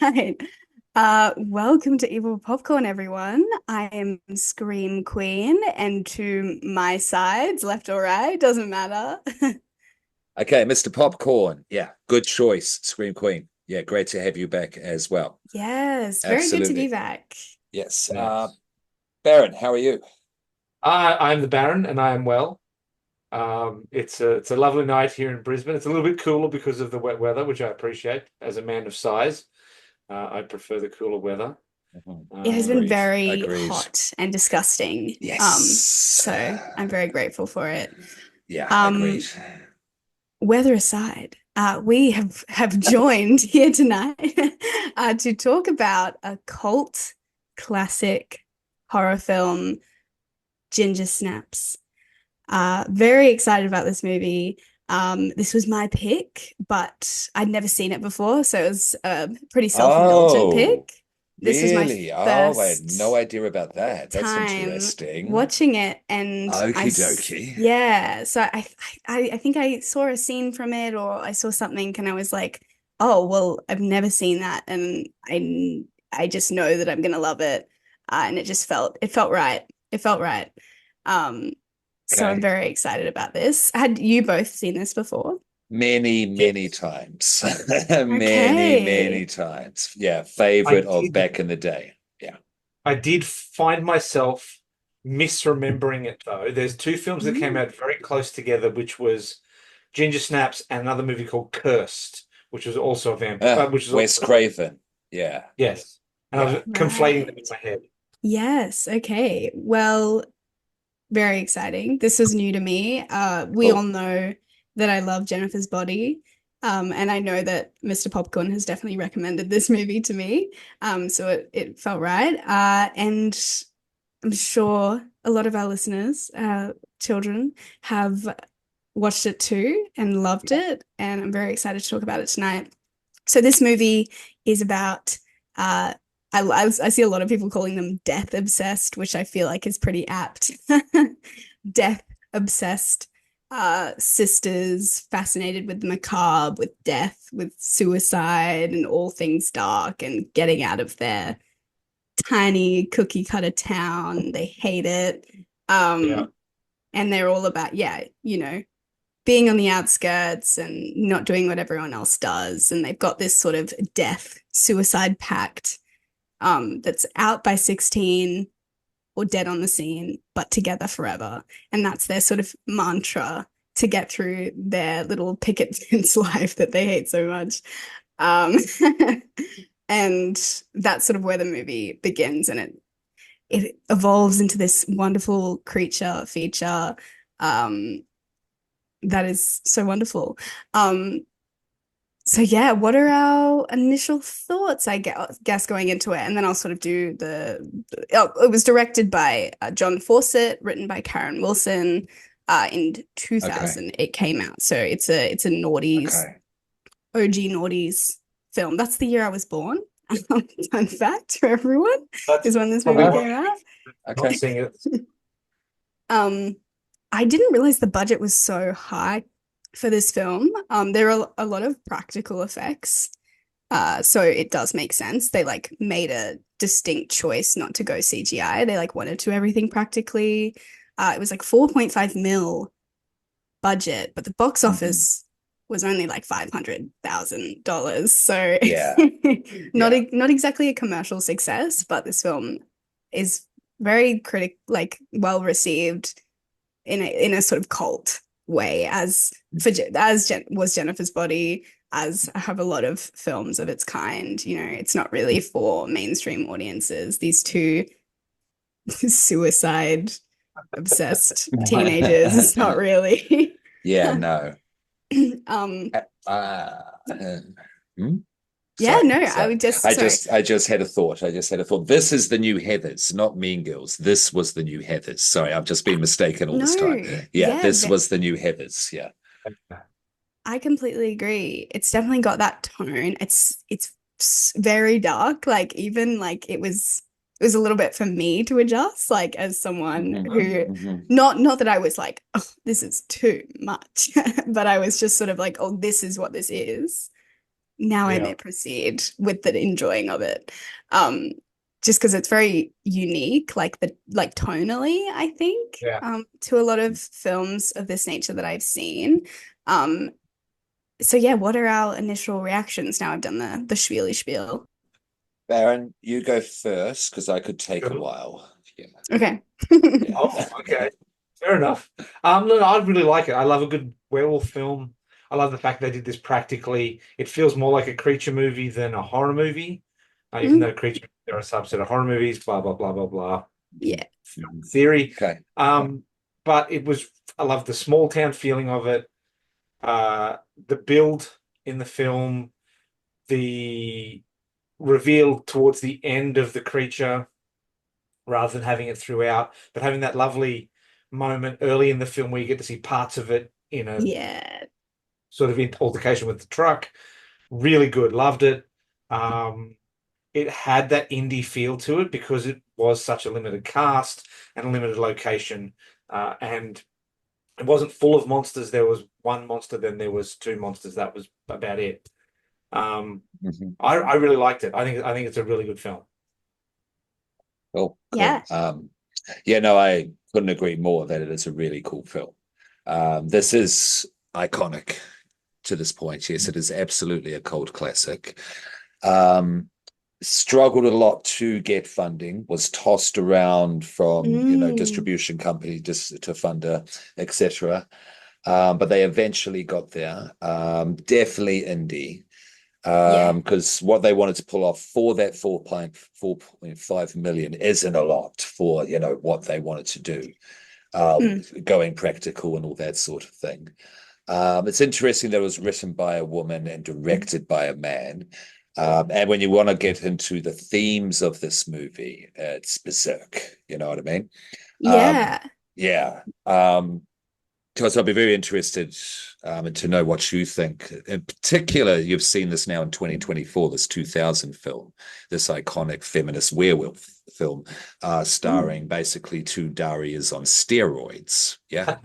right. Welcome to Evil Popcorn, everyone. I am Scream Queen, and to my sides, left or right, doesn't matter. Okay, Mr. Popcorn. Yeah, good choice, Scream Queen. Yeah, great to have you back as well. Yes, very good to be Absolutely. back. Yes. Yes. Baron, how are you? I'm the Baron and I am well. It's a lovely night here in Brisbane. It's a little bit cooler because of the wet weather, which I appreciate. As a man of size, I prefer the cooler weather. Mhm. It has been Um, Agreed. very Agreed. hot and disgusting. Yes. So I'm very grateful for it. Yeah, agreed. Um, Weather aside, we have joined here tonight to talk about a cult classic horror film, Ginger Snaps. Very excited about this movie. This was my pick, but I'd never seen it before, so it was a pretty self-indulgent Oh, pick. This was my really? Oh, I had no first idea about that. That's time interesting. watching it, and Okie dokie. yeah, so I think I saw a scene from it, or I saw something and I was like, oh well, I've never seen that, and I just know that I'm gonna love it. And it felt right, it felt right. um so I'm Okay. very excited about this. Had you both seen this before? Many, many yes, times. Many, many Okay. times. Yeah, I favorite of did. back in the day. Yeah. I did find myself misremembering it though. There's two films that came Mm. out very close together, which was Ginger Snaps and another movie called Cursed, which was also a vampire, which is Wes also Craven. Yeah, yes, and I was yeah. conflating them in Right. my head. Yes, okay, well, very exciting. This was new to me. We all Cool. know that I love Jennifer's Body. And I know that Mr. Popcorn has definitely recommended this movie to me. So it felt right. And I'm sure a lot of our listeners, children, have watched it too and loved it. And I'm very excited to talk about it tonight. So this movie is about uh I see a lot of people calling them death obsessed, which I feel like is pretty apt. Death obsessed sisters fascinated with the macabre, with death, with suicide and all things dark and getting out of their tiny cookie cutter town. They hate it. Yeah. Um and they're all about, yeah, being on the outskirts and not doing what everyone else does. And they've got this sort of death suicide pact that's out by 16 or dead on the scene, but together forever. And that's their sort of mantra to get through their little picket fence life that they hate so much. Um, and that's sort of where the movie begins, and it evolves into this wonderful creature feature um, that is so wonderful. Um, so yeah, what are our initial thoughts, I guess, going into it? And then I'll sort of do oh, it was directed by John Fawcett, written by Karen Wilson. In Okay. 2000, it came out. So it's a noughties, Okay. OG noughties film. That's the year I was born. Fun fact for everyone That's is when this probably movie Oh, came out. not okay. seeing it. Um, I didn't realize the budget was so high for this film. There are a lot of practical effects. So it does make sense. They like made a distinct choice not to go CGI. They like wanted to do everything practically. It was like 4.5 mil budget, but the box Mhm. office was only like $500,000. So Yeah, yeah. not exactly a commercial success, but this film is very well received in a sort of cult way, was Jennifer's Body, as have a lot of films of its kind. It's not really for mainstream audiences. These two suicide obsessed teenagers. It's not really. Yeah, no. um, Uh, uh, hmm? yeah, no, Sorry, I sorry. would just sorry. I just had a thought. I just had a thought. This is the new Heathers, not Mean Girls. This was the new Heathers. Sorry, I've just been mistaken all this time. No, Yeah, yeah, this was the new Heathers. Yeah. I completely agree. It's definitely got that tone. It's very dark. Like even like it was a little bit for me to adjust, like as someone Mhm, who mhm. not that I was like, oh, this is too much, but I was just sort of like, oh, this is what this is. now I Yeah. may proceed with the enjoying of it. Um, just because it's very unique, like tonally, I think, Yeah. to a lot of films of this nature that I've seen. Um, so yeah, what are our initial reactions now I've done the spiely spiel? Baron, you go first because I could take a Sure. while. Yeah. Okay. Oh, okay. Fair enough. No, I really like it. I love a good werewolf film. I love the fact they did this practically. It feels more like a creature movie than a horror movie. Even Mm, though creature are a subset of horror movies, blah blah blah blah blah. yeah. Film theory. Okay. But I love the small town feeling of it. The build in the film, the reveal towards the end of the creature rather than having it throughout, but having that lovely moment early in the film where you get to see parts of it in a Yeah. sort of altercation with the truck. Really good, loved it. It had that indie feel to it because it was such a limited cast and a limited location, and it wasn't full of monsters. There was one monster, then there was two monsters. That was about it. Mhm. I really liked it. I think it's a really good film. Cool, cool. Yeah. Yeah, no, I couldn't agree more that it is a really cool film. This is iconic to this point. Yes, it is absolutely a cult classic. Um, Struggled a lot to get funding, was tossed around from, Mm, distribution company just to funder, etc. But they eventually got there. Definitely indie. yeah. Because what they wanted to pull off for that 4.5 million isn't a lot for, what they wanted to do, Mm, going practical and all that sort of thing. It's interesting that it was written by a woman and directed by a man. And when you want to get into the themes of this movie, it's berserk. You know what I mean? Um, yeah. yeah. Because I'll be very interested to know what you think. In particular, you've seen this now in 2024, this 2000 film, this iconic feminist werewolf film, Mm, starring basically two Darias on steroids. Yeah.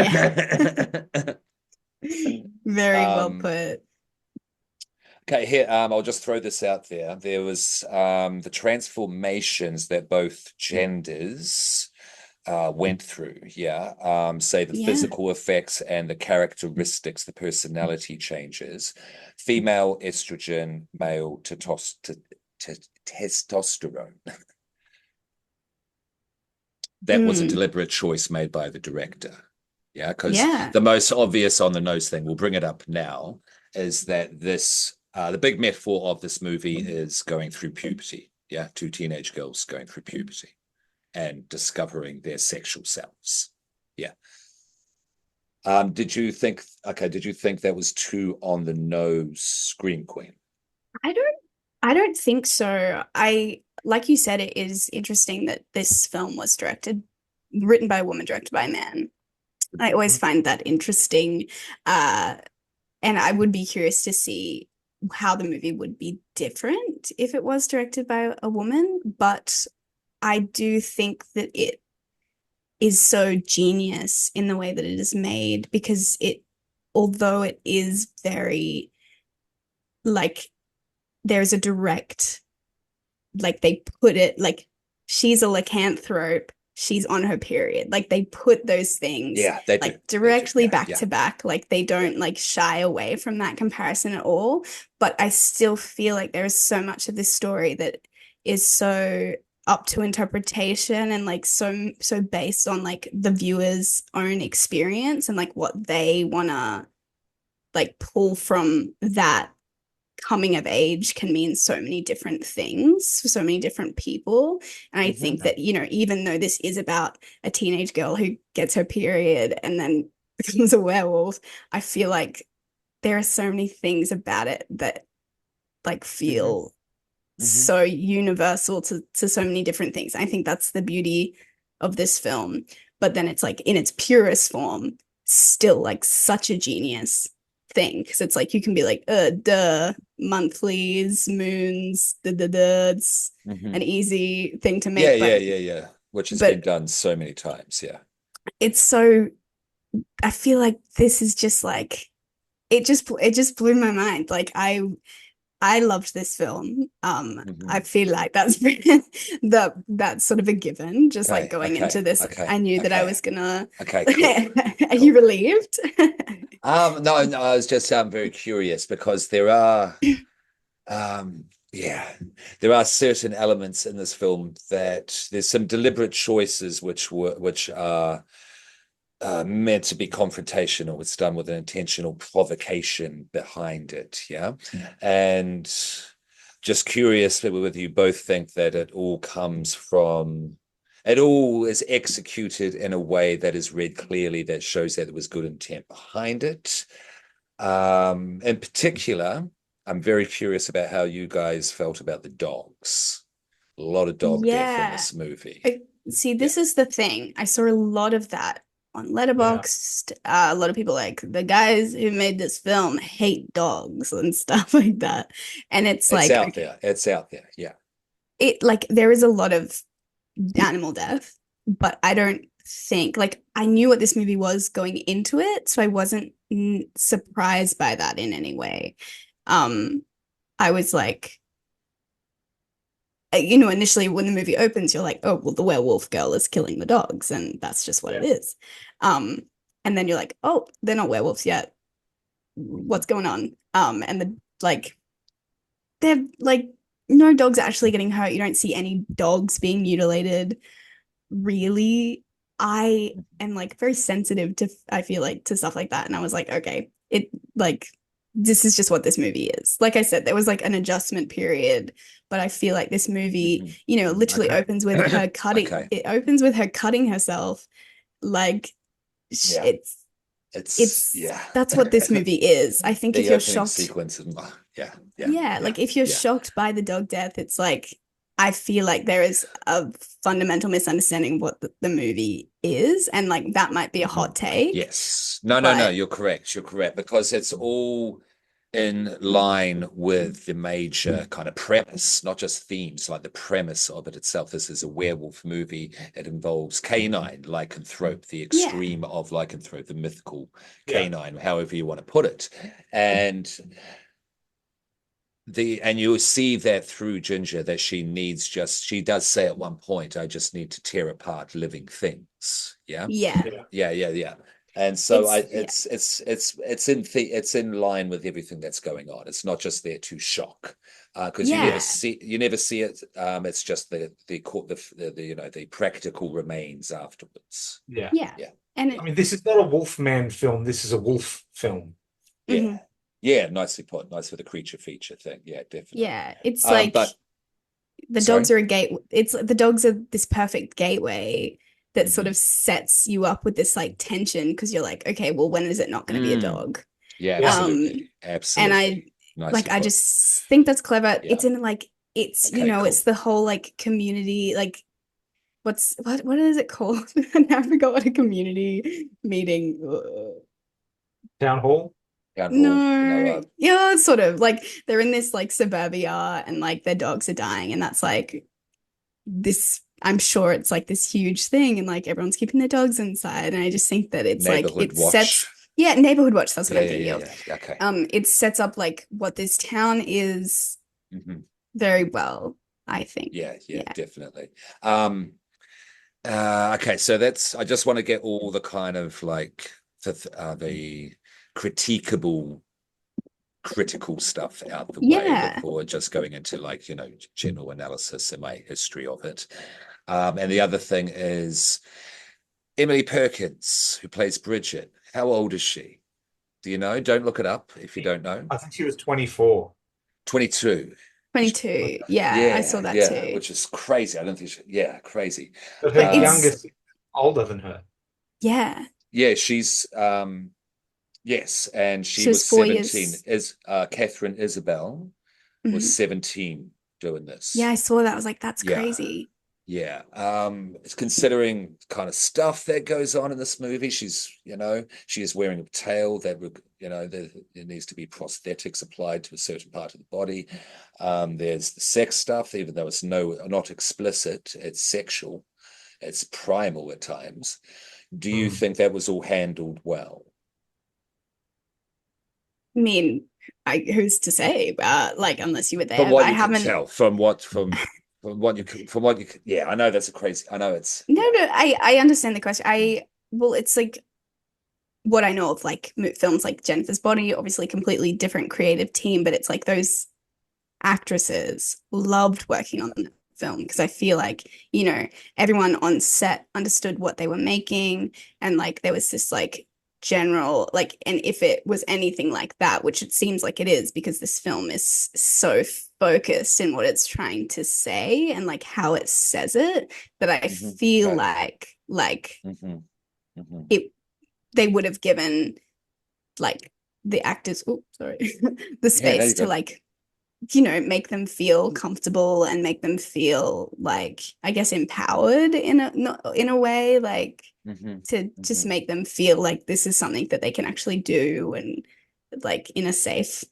yeah. Very well um, put. okay, here, I'll just throw this out there. There was the transformations that both genders went through. Yeah. Say the Yeah. physical effects and the characteristics, the personality changes. Female estrogen, male to testosterone. That was a Mm, deliberate choice made by the director. Yeah, because yeah. the most obvious on the nose thing, we'll bring it up now, is that the big metaphor of this movie is going through puberty. Yeah, two teenage girls going through puberty and discovering their sexual selves. Yeah. Did you think that was too on the nose, Scream Queen? I don't I don't think so. Like you said, it is interesting that this film was written by a woman, directed by a man. I always find that interesting. Uh, and I would be curious to see how the movie would be different if it was directed by a woman. But I do think that it is so genius in the way that it is made because although it is very like, there's a direct, like they put it like she's a lycanthrope, she's on her period, like they put those things Yeah, they do. like They do. directly Yeah, back yeah, to back, like they yeah. don't like shy away from that comparison at all. But I still feel like there is so much of this story that is so up to interpretation and like so based on like the viewer's own experience and like what they want to like pull from that. Coming of age can mean so many different things for so many different people. And I think Mhm. that, even though this is about a teenage girl who gets her period and then becomes a werewolf, I feel like there are so many things about it that like Mhm. feel Mhm. so universal to so many different things. I think that's the beauty of this film. But then it's like in its purest form, still like such a genius thing. Because it's like you can be like, duh, monthlies, moons, it's Mhm. an easy thing to Yeah, make. yeah, But yeah, yeah. Which has been but done so many times. Yeah. it's so I feel like this is just like it just blew my mind. Like I loved this film. I feel like that's that's sort of a given. Just like Okay, going into okay, this, okay, I knew that I okay, was gonna. okay, cool, Are you cool. relieved? No, no, I was just very curious because there are yeah, there are certain elements in this film that there's some deliberate choices which are meant to be confrontational. It's done with an intentional provocation behind it. Yeah. And just curious whether you both think that it all is executed in a way that is read clearly, that shows that there was good intent behind it. In particular, I'm very curious about how you guys felt about the dogs. A lot of dog death in Yeah. this movie. See, Yeah. this is the thing. I saw a lot of that on Yeah. Letterboxd. A lot of people like the guys who made this film hate dogs and stuff like that. And it's It's like, out okay, there. It's out there. Yeah. it like there is a lot of animal death, but I don't think like I knew what this movie was going into it, so I wasn't surprised by that in any way. Um, I was like, initially when the movie opens, you're like, oh, well, the werewolf girl is killing the dogs, and that's just what it Yeah. is. Um, and then you're like, oh, they're not werewolves yet. What's going on? And they're like, no dogs are actually getting hurt. You don't see any dogs being mutilated. Really, I am like very sensitive to, I feel like, to stuff like that. And I was like, okay, this is just what this movie is. Like I said, there was like an adjustment period, but I feel like this movie, literally Okay. opens with her cutting, Okay. it opens with her cutting herself. Like Yeah. it's Yeah. that's what this movie is. I think if The you're opening shocked, sequence is yeah, yeah, yeah, yeah, like if you're yeah. shocked by the dog death, it's like I feel like there is a fundamental misunderstanding of what the movie is, and like that might be a hot take, Yes. No, no, no, but you're correct. You're correct because it's all in line with the major kind of premise, not just themes, like the premise of it itself. This is a werewolf movie. It involves canine lycanthrope, the yeah, extreme of lycanthrope, the mythical Yeah. canine, however you want to put it. And you'll see that through Ginger that she does say at one point, I just need to tear apart living things. Yeah. yeah, Yeah. Yeah, yeah, yeah. And so yeah, it's in line with everything that's going on. It's not just there to shock, because yeah, you never see it. It's just the practical remains afterwards. Yeah. yeah, Yeah, and yeah, I mean, this is not a Wolfman film. This is a wolf film. yeah, mhm, yeah. Nicely put. Nice for the creature feature thing. Yeah, definitely. yeah, it's like But the sorry. dogs are a gate. It's the dogs are this perfect gateway that sort Mhm. of sets you up with this like tension because you're like, okay, well, when is it not going to be a Mm. dog? Yeah, Yeah. Um, absolutely, and I absolutely. Nicely like I put. just think that's clever. Yeah. It's in like it's Okay. it's Cool. the whole like community like what is it called? I forgot what a community meeting. Town Hall. Town hall. No. No, yeah, it's sort of like they're in this like suburbia and like their dogs are dying, and that's like this. I'm sure it's like this huge thing, and like everyone's keeping their dogs inside, and I just think that it's like Neighborhood it watch. sets. Yeah, neighborhood watch, that's what Yeah, I'm yeah, thinking yeah, of. yeah. Okay. It sets up like what this town is Mhm. very well, I think. Yeah, yeah, Yeah. definitely. Okay, so I just want to get all the kind of like the critiquable, critical stuff out the way Yeah. before just going into like, general analysis and my history of it. And the other thing is Emily Perkins, who plays Bridget. How old is she? Do you know? Don't look it up if you don't know. I think she was 24. 22. 22. Yeah, I saw Yeah, that yeah, too. which is crazy. I don't think yeah, crazy. But her But Um, it's youngest is older than her. yeah. yeah, she's yes, and she She was was four 17. years. Is Catherine Isabel was Mhm. 17 doing Yeah, this. I saw that. I was like, that's Yeah, crazy. yeah. It's considering kind of stuff that goes on in this movie. She is wearing a tail that there needs to be prosthetics applied to a certain part of the body. There's the sex stuff, even though it's not explicit, it's sexual, it's primal at times. Do you Mm. think that was all handled well? mean, who's to say? Like, unless you were From there, what I you can haven't. tell, from what you can, yeah, I know that's a crazy. I know it's No, yeah. no, I understand the question. Well, it's like what I know of like films like Jennifer's Body, obviously completely different creative team, but it's like those actresses loved working on the film because I feel like, everyone on set understood what they were making, and like there was this like general like, and if it was anything like that, which it seems like it is because this film is so focused in what it's trying to say and like how it says it, that I feel Okay. like hmm hmm it they would have given like the actors, oh sorry, the Yeah, there space you to go. like, make them feel comfortable and make them feel like, I guess, empowered in a way, like hmm to just hmm make them feel like this is something that they can actually do, and like in a safe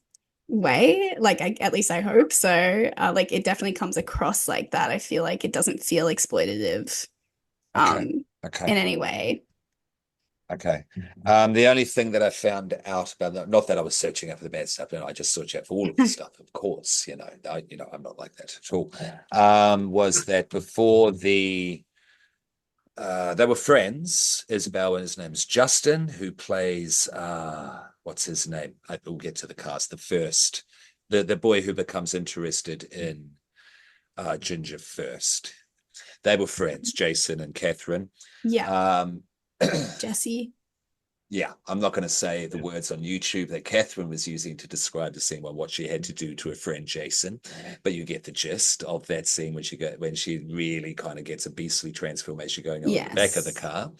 way. Like at least I hope so. Like it definitely comes across like that. I feel like it doesn't feel exploitative Okay. um Okay. in any way. Okay. The only thing that I found out about that, not that I was searching out for the bad stuff, I just search out for all of the stuff, of course, I'm not like that at all. Was that before they were friends, Isabel, and his name's Justin, who plays what's his name? We'll get to the cast. The boy who becomes interested in Ginger first. They were friends, Jason and Catherine. Yeah, Um, Jesse. yeah, I'm not going to say the words on YouTube that Catherine was using to describe the scene, well, what she had to do to her friend Jason, but you get the gist of that scene when she really kind of gets a beastly transformation going on in the back of the Yes. car.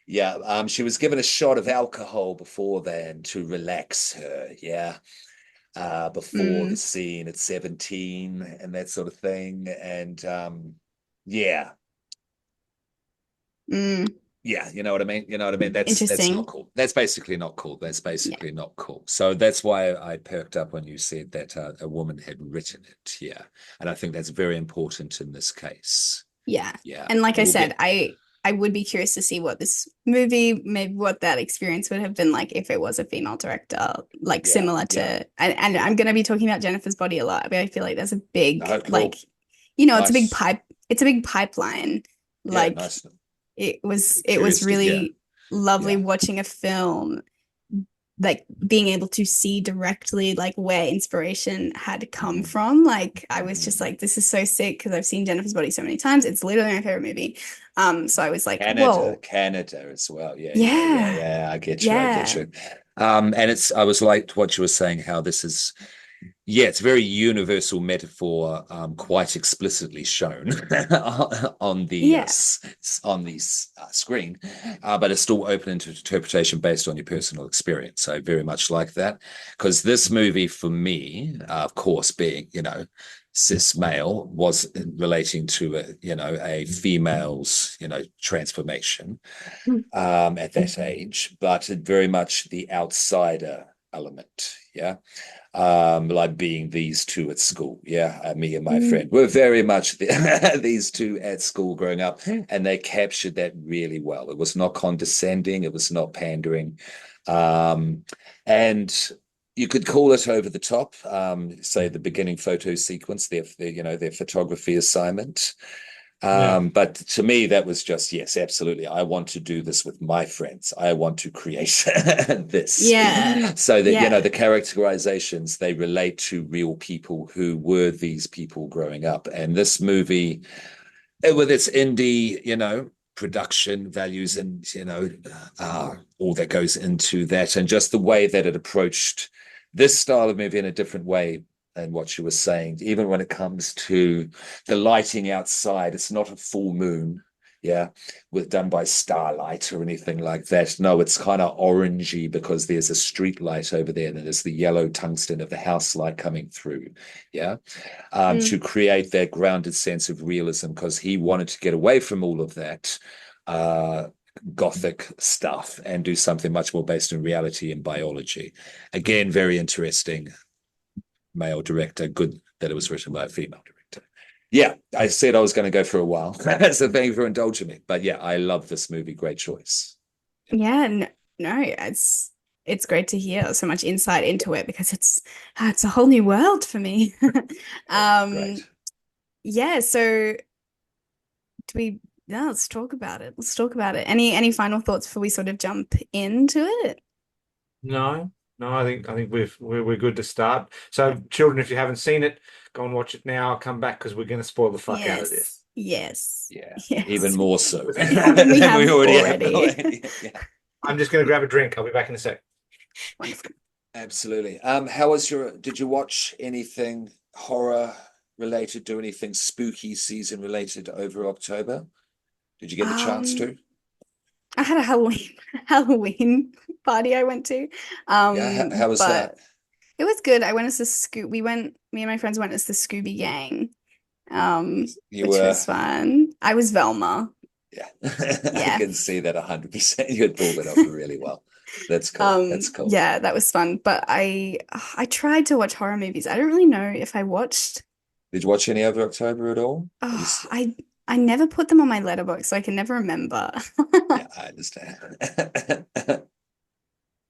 Yeah, she was given a shot of alcohol before then to relax her. Yeah, before the Mm, scene at 17 and that sort of thing, and yeah, mm. yeah, you know what I mean? You know what I mean? That's not Interesting. cool. That's basically not cool. That's Yeah. basically not cool. So that's why I perked up when you said that a woman had written it. Yeah. And I think that's very important in this case. Yeah. Yeah. And like And I we'll said, get I would be curious to see what this movie, maybe what that experience would have been like if it was a female director, like yeah, similar yeah, to, and yeah. I'm going to be talking about Jennifer's Body a lot, but I feel like there's a Oh, big, like, cool. Nice. it's a big pipeline. Yeah, Like nice. it was Curious to hear. really lovely Yeah. watching a film, like being able to see directly like where inspiration had come hmm from. Like I was hmm just like, this is so sick because I've seen Jennifer's Body so many times. It's literally my favorite movie. So I was like, whoa, Canada as well. Yeah, yeah, yeah, yeah, yeah. I get you. I get yeah, you. And I was like what you were saying, how this is. Yeah, it's a very universal metaphor, quite explicitly shown on the yeah. screen, but it's still open to interpretation based on your personal experience. I very much like that because this movie, for me, of course, being cis male, was relating to a female's transformation at that age, but very much the outsider element. Yeah, like being these two at school. Yeah, me and my Mm, friend were very much these two at school growing up, and they captured that really well. It was not condescending, it was not pandering, and you could call it over the top. Say the beginning photo sequence, their photography assignment. Yeah. But to me, that was just, yes, absolutely. I want to do this with my friends. I want to create this yeah, so that, yeah. the characterizations, they relate to real people who were these people growing up. And this movie, with its indie, production values and, all that goes into that, and just the way that it approached this style of movie in a different way. And what she was saying, even when it comes to the lighting outside, it's not a full moon, yeah, done by starlight or anything like that. No, it's kind of orangey because there's a street light over there, and there's the yellow tungsten of the house light coming through, yeah, Mm, to create that grounded sense of realism because he wanted to get away from all of that uh, gothic stuff and do something much more based in reality and biology. Again, very interesting male director. Good that it was written by a female director. Yeah, I said I was going to go for a while. So thank you for indulging me. But yeah, I love this movie. Great choice. yeah, no, no, it's it's great to hear so much insight into it because it's a whole new world for me. Um, Great. yeah, so do we yeah, let's talk about it. Let's talk about it. Any final thoughts before we sort of jump into it? No, no, I think we're good to start. So, children, if you haven't seen it, go and watch it now. Come back because we're going to spoil the fuck out of this. Yes. Yes. Yeah, even Yes. more so Than we than we have already have. already. Yeah, I'm just going to grab a drink. I'll be back in a sec. Wonderful. absolutely. How was did you watch anything horror related, do anything spooky season related over October? Did you get the chance Um, to? I had a Halloween party I went to. Yeah, how was that? But it was good. I went as the me and my friends went as the Scooby Gang, You which were, was fun. I was Velma. yeah, I Yeah. can see that 100%. You had pulled it off really well. That's cool. That's cool. Yeah, that was fun. But I tried to watch horror movies. I don't really know if I watched. Did you watch any over October at all? Oh, I never put them on my letterbox, so I can never remember. Yeah, I understand.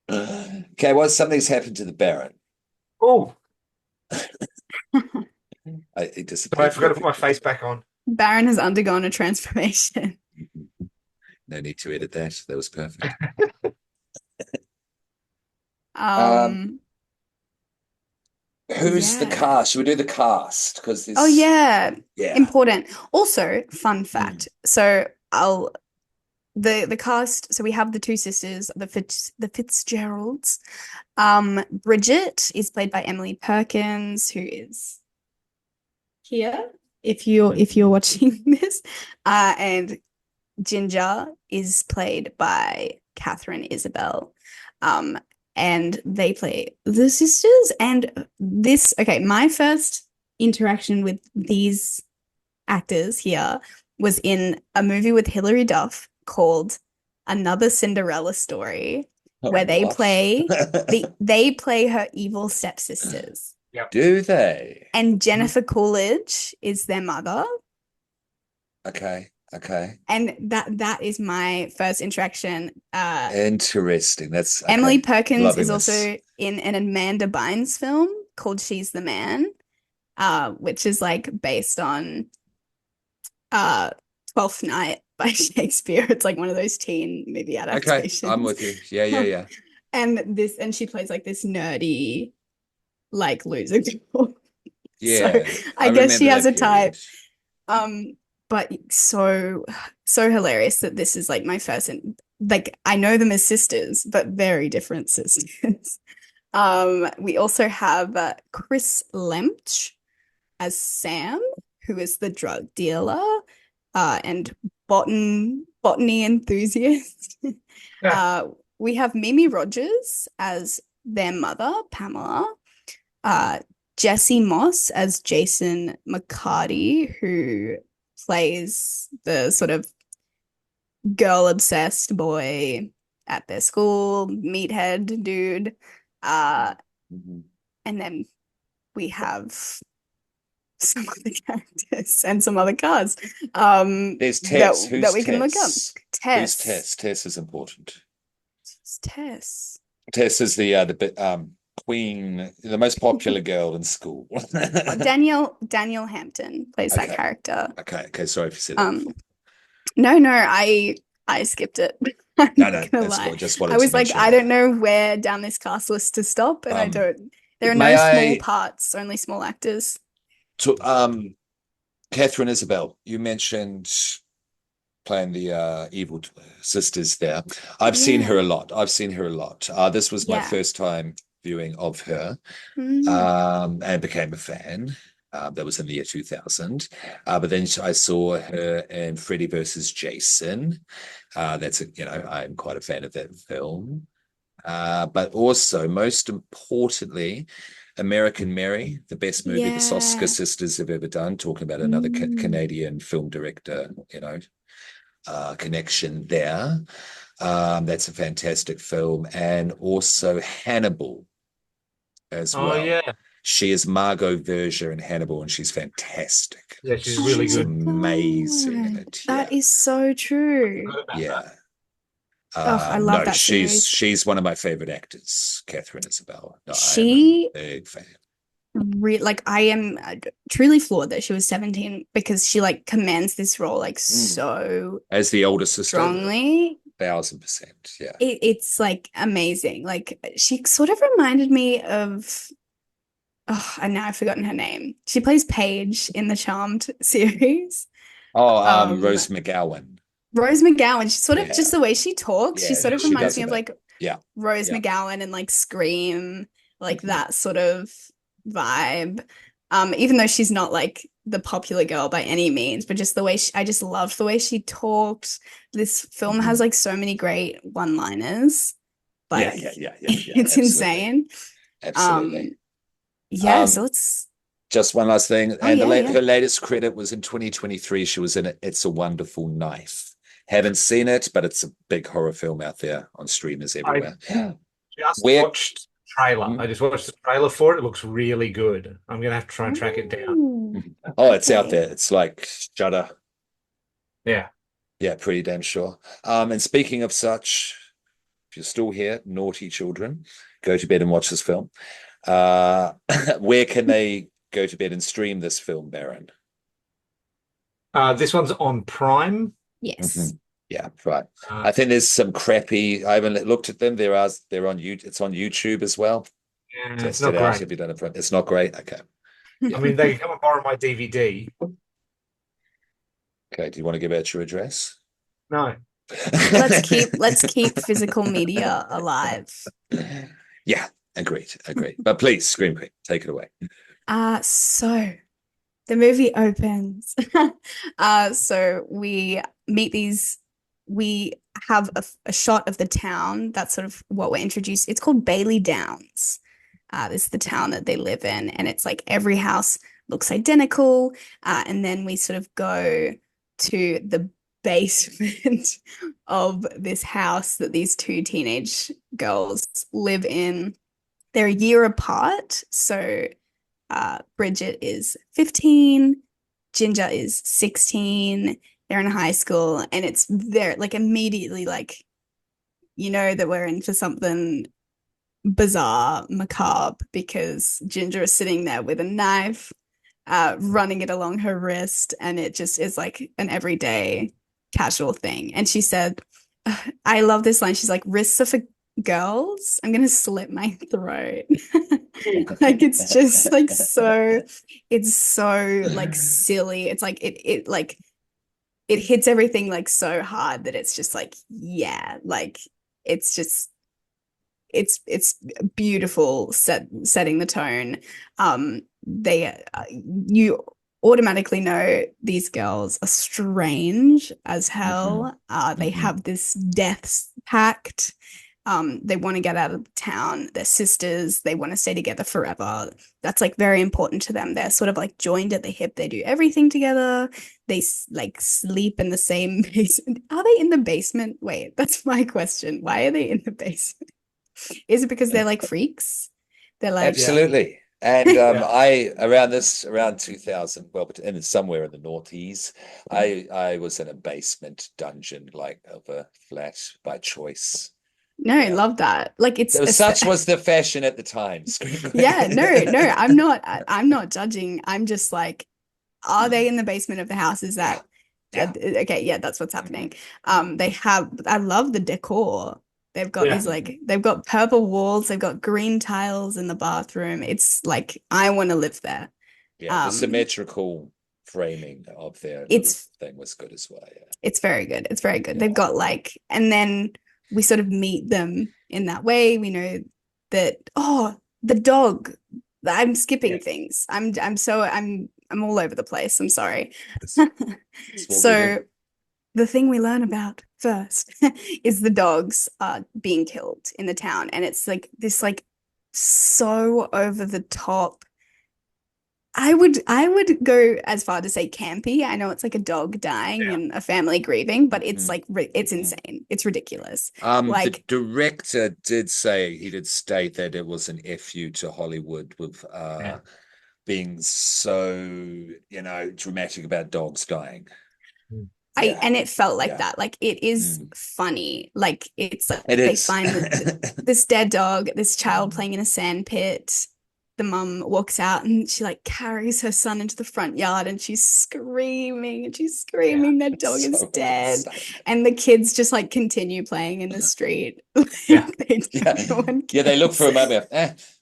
Okay, well, something's happened to the Baron. Oh, He sorry, I disappeared for forgot a to put my face back on. Baron has undergone a transformation. No need to edit that. That was perfect. Um, Um, who's the yeah. cast? Should we do the cast? Because Oh there's, yeah, yeah. important. Also, fun Mm. fact. So I'll the cast. So we have the two sisters, the Fitzgeralds. Bridget is played by Emily Perkins, who is here. If you're watching this, and Ginger is played by Catherine Isabel. Um, and they play the sisters. And okay, my first interaction with these actors here was in a movie with Hilary Duff called Another Cinderella Story, Oh, where what? they play her evil stepsisters. Yep. Do they? And Jennifer Coolidge is their mother. Okay, okay. And that is my first interaction. Interesting. That's Emily okay. Perkins Loving is this. also in an Amanda Bynes film called She's the Man, which is like based on uh Twelfth Night by Shakespeare. It's like one of those teen movie Okay, I'm adaptations. with you. Yeah, yeah, yeah. And she plays like this nerdy, like loser girl. So Yeah, I I guess she remember has that a type. period. But so hilarious that this is like my first like I know them as sisters, but very different sisters. We also have Chris Lemch as Sam, who is the drug dealer, and botany enthusiast. Yeah. uh, we have Mimi Rogers as their mother, Pamela. Uh, Jesse Moss as Jason McCarty, who plays the sort of girl obsessed boy at their school, meathead dude. Uh, Mhm. and then we have some other characters and some other cars There's Tess. that Who's we can look up. Tess? Who's Tess. Tess? Tess is important. Who's Tess? Tess is the queen, the most popular girl in school. Oh, Danielle Hampton plays that Okay, character. okay, okay. Sorry if you said that Um, before. no, I skipped it. I'm No, not no, gonna that's lie. cool. Just I wanted to was like, mention I don't that. know where down this cast list to stop, and I Um, don't. There are no may small I parts, only small actors. to Catherine Isabel, you mentioned playing the evil sisters there. I've seen her Yeah, a lot. I've seen her a lot. This was my yeah. first time viewing of her, Mm, and became a fan. That was in the year 2000. But then I saw her in Freddy versus Jason. I'm quite a fan of that film. But also, most importantly, American Mary, the best movie the Soska yeah. sisters have ever done, talking about another Mm, Canadian film director, connection there. That's a fantastic film. And also Hannibal as Oh well. yeah. She is Margot Verger in Hannibal, and she's fantastic. Yeah, she's oh really She's my good. amazing in God. it. That Yeah. is so true. Forgot about that. Yeah. Oh, I love No, that she's series. she's one of my favorite actors, Catherine Isabel. No, I am a She big fan. like I am truly floored that she was 17 because she like commands this role like Mm. so As the older sister, strongly. 1000%. Yeah. It's like amazing. Like she sort of reminded me of and now I've forgotten her name. She plays Paige in the Charmed series. Oh, Um, Rose McGowan. Rose McGowan. She sort of Yeah, just the way she talks, she yeah, sort of she reminds does me a of bit. like Yeah, Rose yeah. McGowan and like Scream, like Mhm. that sort of vibe. Even though she's not like the popular girl by any means, but just the way I just loved the way she talked. This film has Mhm. like so many great one-liners. Yeah, Like yeah, yeah, yeah, yeah. it's Absolutely, insane. Um, absolutely. yeah, so Um, let's just one last thing, oh and yeah, yeah. her latest credit was in 2023. She was in It's a Wonderful Knife. Haven't seen it, but it's a big horror film out there on streamers I everywhere. just Where? watched the trailer. Mhm. I just watched the trailer for it. It looks really good. I'm gonna have to try and track it down. Oh, Oh, it's out okay. there. It's like Shudder. Yeah. Yeah, pretty damn sure. And speaking of such, if you're still here, naughty children, go to bed and watch this film. Uh, where can they go to bed and stream this film, Baron? This one's on Prime. Yes. Mhm. Yeah, right. Uh, I think there's some crappy. I haven't looked at them. They're on you. It's on YouTube as well. yeah, it's Test it not out great. if you don't have it. It's not great. Okay. I Yeah. mean, they can come and borrow my DVD. Okay. Do you want to give out your address? No. Let's keep physical media alive. Yeah, agreed. Agreed. But please, Scream Queen, take it away. So the movie opens. So we meet these, we have a shot of the town. That's sort of what we're introduced. It's called Bailey Downs. This is the town that they live in, and it's like every house looks identical. And then we sort of go to the basement of this house that these two teenage girls live in. They're a year apart, so Bridget is 15, Ginger is 16. They're in high school, and it's there like immediately like you know that we're in for something bizarre, macabre, because Ginger is sitting there with a knife, running it along her wrist, and it just is like an everyday casual thing. And she said, I love this line. She's like, "Wrists are for girls. I'm gonna slit my throat." Like it's just like so, it's so like silly. It's like it like it hits everything like so hard that it's just like, yeah, like it's just it's beautiful setting the tone. They you automatically know these girls are strange as Hmm. hell. They Hmm. have this death pact. They want to get out of town. They're sisters. They want to stay together forever. That's like very important to them. They're sort of like joined at the hip. They do everything together. They like sleep in the same basement. Are they in the basement? Wait, that's my question. Why are they in the basement? Is it because they're like freaks? They're like, Yeah. Absolutely. And Yeah. I around 2000, well, but in somewhere in the noughties, I was in a basement dungeon like of a flat by choice. no, Yeah. love that. Like There was, such was the fashion at the time. Scream yeah, no, no, Queen. I'm not judging. I'm just like, are they in the basement of the house? Is Yeah. that Yeah. okay? Yeah, that's what's happening. Mhm. Mhm. They have. I love the decor. They've got Yeah. these like they've got purple walls. They've got green tiles in the bathroom. It's like I want to live there. Yeah. The Um, symmetrical framing of their little it's thing was good as well. Yeah. it's very good. It's very good. They've Yeah. got like, and then we sort of meet them in that way. We know that, oh, the dog. I'm skipping Yes. things. I'm all over the place. I'm sorry. It's forgiven. So the thing we learn about first is the dogs being killed in the town. And it's like this like so over the top. I would go as far to say campy. I know it's like a dog dying Yeah. and a family grieving, but it's Mhm. like it's Mhm. insane. It's ridiculous. The Like, director did say he did state that it was an FU to Hollywood with Yeah. being so dramatic about dogs dying. Yeah. And it felt like Yeah. that. Like it is Mm. funny. Like it's like It they is. find this dead dog, this child playing in a sand pit. The mum walks out and she like carries her son into the front yard and she's Yeah. screaming that dog is So dead. insane. And the kids just like continue playing in the street. Yeah. Yeah. No one Yeah, they look cares. for a moment,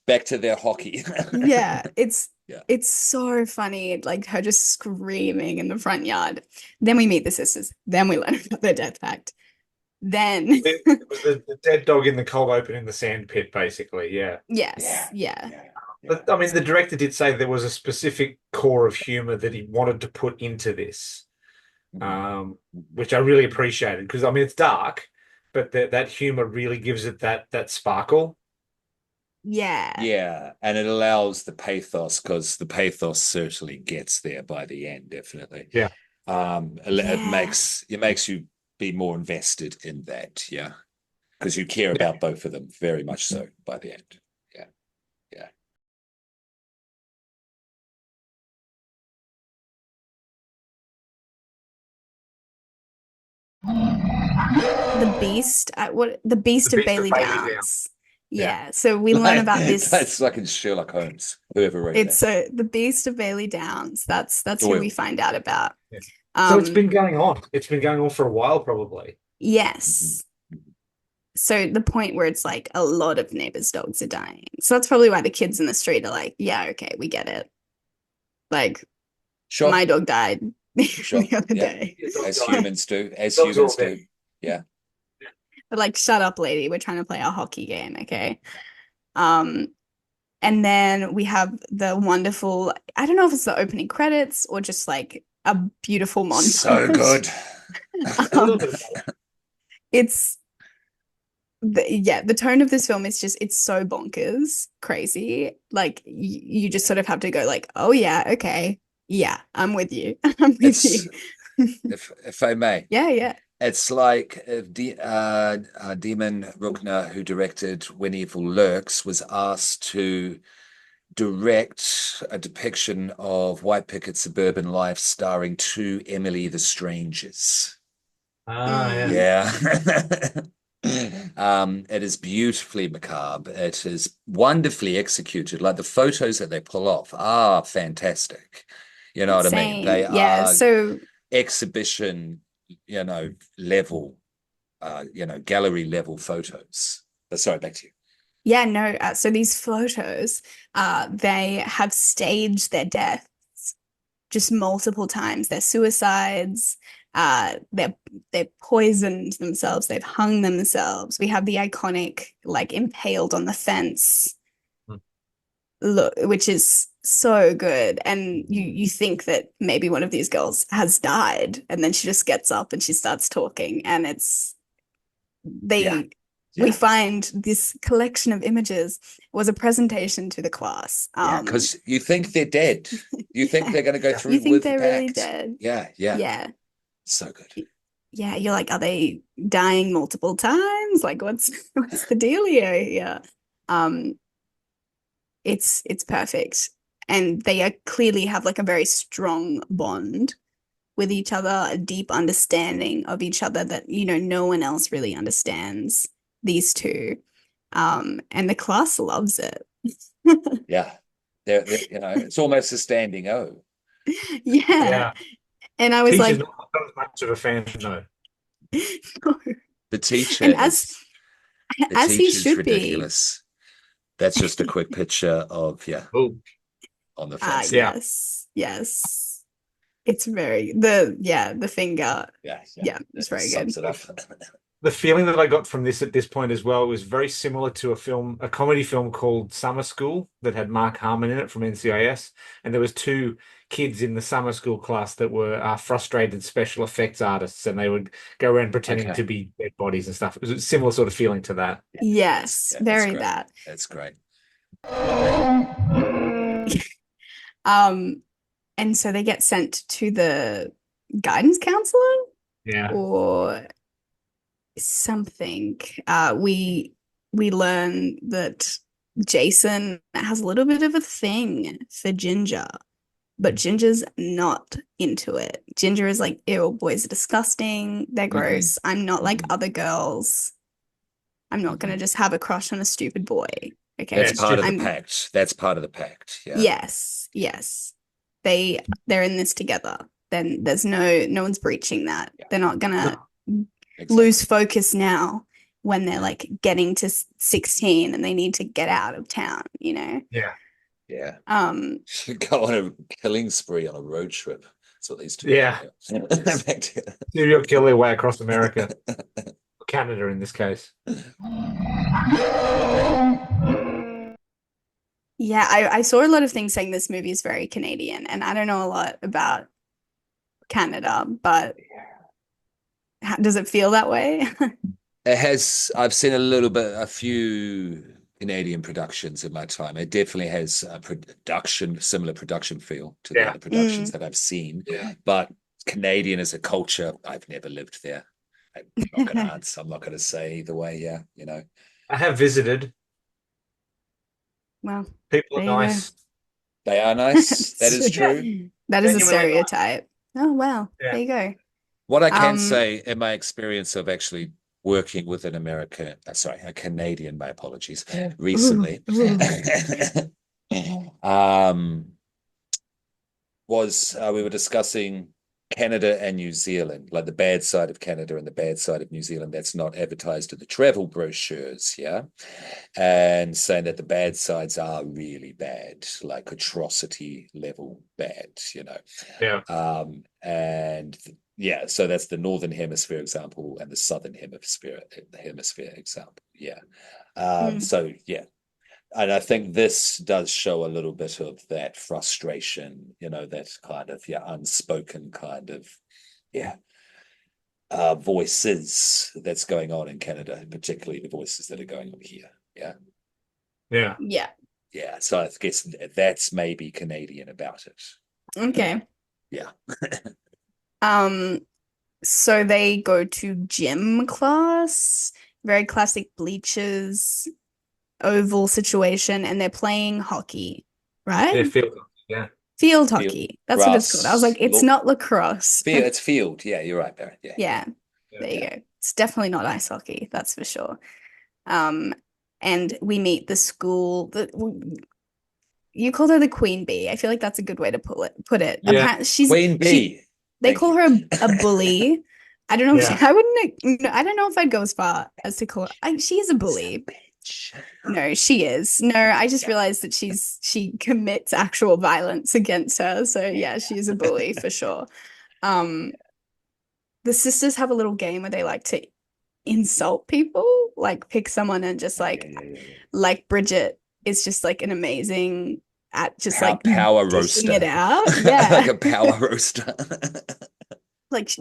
back to their hockey. Yeah, Yeah. it's so funny, like her just screaming in the front yard. Then we meet the sisters. Then we learn about their death pact. Then, It was the dead dog in the cold open in the sand pit, basically. Yeah. yes, Yeah. yeah, Yeah. Yeah. But I mean, the director did say there was a specific core of humor that he wanted to put into this, which I really appreciated because I mean it's dark, but that humor really gives it that sparkle. yeah, Yeah, and it allows the pathos because the pathos certainly gets there by the end, definitely. Yeah. yeah. It makes you be more invested in that, yeah, because you care Yeah. about both of them very much so by the end. Yeah, yeah. The The Beast of Beast of Bailey Bailey Down. Downs. Yeah. Yeah, so we learn about this. That's like in Sherlock Holmes, whoever wrote It's that. the Beast of Bailey Downs. That's who we Doyle. find out about. Yeah. So it's Um, been going on. It's been going on for a while, probably. yes. So the point where it's like a lot of neighbors' dogs are dying. So that's probably why the kids in the street are like, yeah, okay, we get it. Like Sure, my dog died sure. the other Yeah, day. as humans do, as Dogs are all humans do. dead. Yeah. But like, shut up, lady. We're trying to play a hockey game, okay? Um, and then we have the wonderful, I don't know if it's the opening credits or just like a beautiful So montage. good. A little Um, bit of both. it's the tone of this film is just it's so bonkers, crazy. Like you just sort of have to go like, oh yeah, okay, yeah, I'm with you. I'm with It's you. if I may, Yeah, yeah. it's like if Demon Ruckner, who directed When Evil Lurks, was asked to direct a depiction of white picket suburban life starring two Emily the Strangers. Ah, yeah. Mm, Yeah. It is beautifully macabre. It is wonderfully executed. Like the photos that they pull off are fantastic. You know what I mean? insane. They Yeah. are So exhibition, level, gallery level photos. But sorry, back to you. yeah, no. So these photos, they have staged their deaths just multiple times. Their suicides, they've poisoned themselves, they've hung themselves. We have the iconic like impaled on the fence Hmm. look, which is so good. And you think that maybe one of these girls has died, and then she just gets up and she starts talking, and Yeah, we yeah, find this collection of images was a presentation to the class. yeah. Because you think they're dead. You think Yeah. they're going to go Yeah. You through think with the they're really pact. dead. Yeah, yeah. Yeah. So good. Yeah, you're like, are they dying multiple times? Like what's the dealio here? Um, it's perfect. And they are clearly have like a very strong bond with each other, a deep understanding of each other that, no one else really understands these two. And the class loves it. Yeah. It's almost a standing O. Yeah. Yeah. And I was Teacher's like, not as much of a fan, no. The teacher and is the as he teacher's should be. ridiculous. That's just a quick picture of, yeah, Oh, on the fence there. yeah. Yes. It's the finger. Yeah, yeah. Yeah, it's That very good. sums it up. The feeling that I got from this at this point as well was very similar to a comedy film called Summer School that had Mark Harmon in it from NCIS, and there was two kids in the summer school class that were frustrated special effects artists, and they would go around pretending to Okay. be dead bodies and stuff. It was a similar sort of feeling to that. Yeah, Yes, yeah, that's very great. that. That's great. Um, and so they get sent to the guidance counselor Yeah. or something. We learn that Jason has a little bit of a thing for Ginger, but Ginger's not into it. Ginger is like, ew, boys are disgusting. They're gross. I'm not like other girls. I'm not going to just have a crush on a stupid boy. Okay. That's it's part of just- the pact. That's part of the pact. Yeah. Yes, yes. They're in this together. Then there's no one's breaching that. Yeah. They're not gonna Exactly. lose focus now when they're like getting to 16 and they need to get out of town, you know? Yeah. Yeah. Um, Should go on a killing spree on a road trip. That's what these two Yeah. do. Serial kill their way across America, Canada in this case. yeah, I saw a lot of things saying this movie is very Canadian, and I don't know a lot about Canada, but does it feel that way? It has, I've seen a few Canadian productions in my time. It definitely has a similar production feel to the Yeah. other productions that I've seen. Yeah. But Canadian as a culture, I've never lived there. I'm not going to answer. I'm not going to say either way. Yeah, you know. I have visited. Well, People are there you go. nice. They are nice. That is true. That is a Genuinely nice. stereotype. Oh, wow. Yeah. There you go. What I can Um, say in my experience of actually working with an a Canadian, my apologies, recently, was we were discussing Canada and New Zealand, like the bad side of Canada and the bad side of New Zealand that's not advertised in the travel brochures, yeah? And saying that the bad sides are really bad, like atrocity level bad, you know? Yeah. And yeah, so that's the Northern Hemisphere example and the Southern Hemisphere example, yeah. So yeah, and I think this does show a little bit of that frustration, you know, that kind of unspoken kind of voices that's going on in Canada, particularly the voices that are going on here. Yeah. Yeah. yeah. So I guess that's maybe Canadian about it. Okay. Yeah. So they go to gym class, very classic bleachers, oval situation, and they're playing hockey, right? Yeah. Yeah. Field hockey. That's what it's called. I was like, it's grass, not lacrosse. It's field. Yeah, you're right, Barrett. Yeah. Yeah, there you go. It's definitely not ice hockey, that's for sure. And we meet the school. You called her the Queen Bee. I feel like that's a good way to put it. Yeah. Queen Bee. They call her a bully. I don't know Yeah. if I wouldn't. I don't know if I'd go as far as to call her. She is a bully. No, she is. No, I just realized that she commits actual violence against her. So yeah, she is a bully for sure. The sisters have a little game where they like to insult people, like pick someone and just like Bridget is just like an amazing at just like power dishing roaster. it out. Yeah. Like a power roaster. Like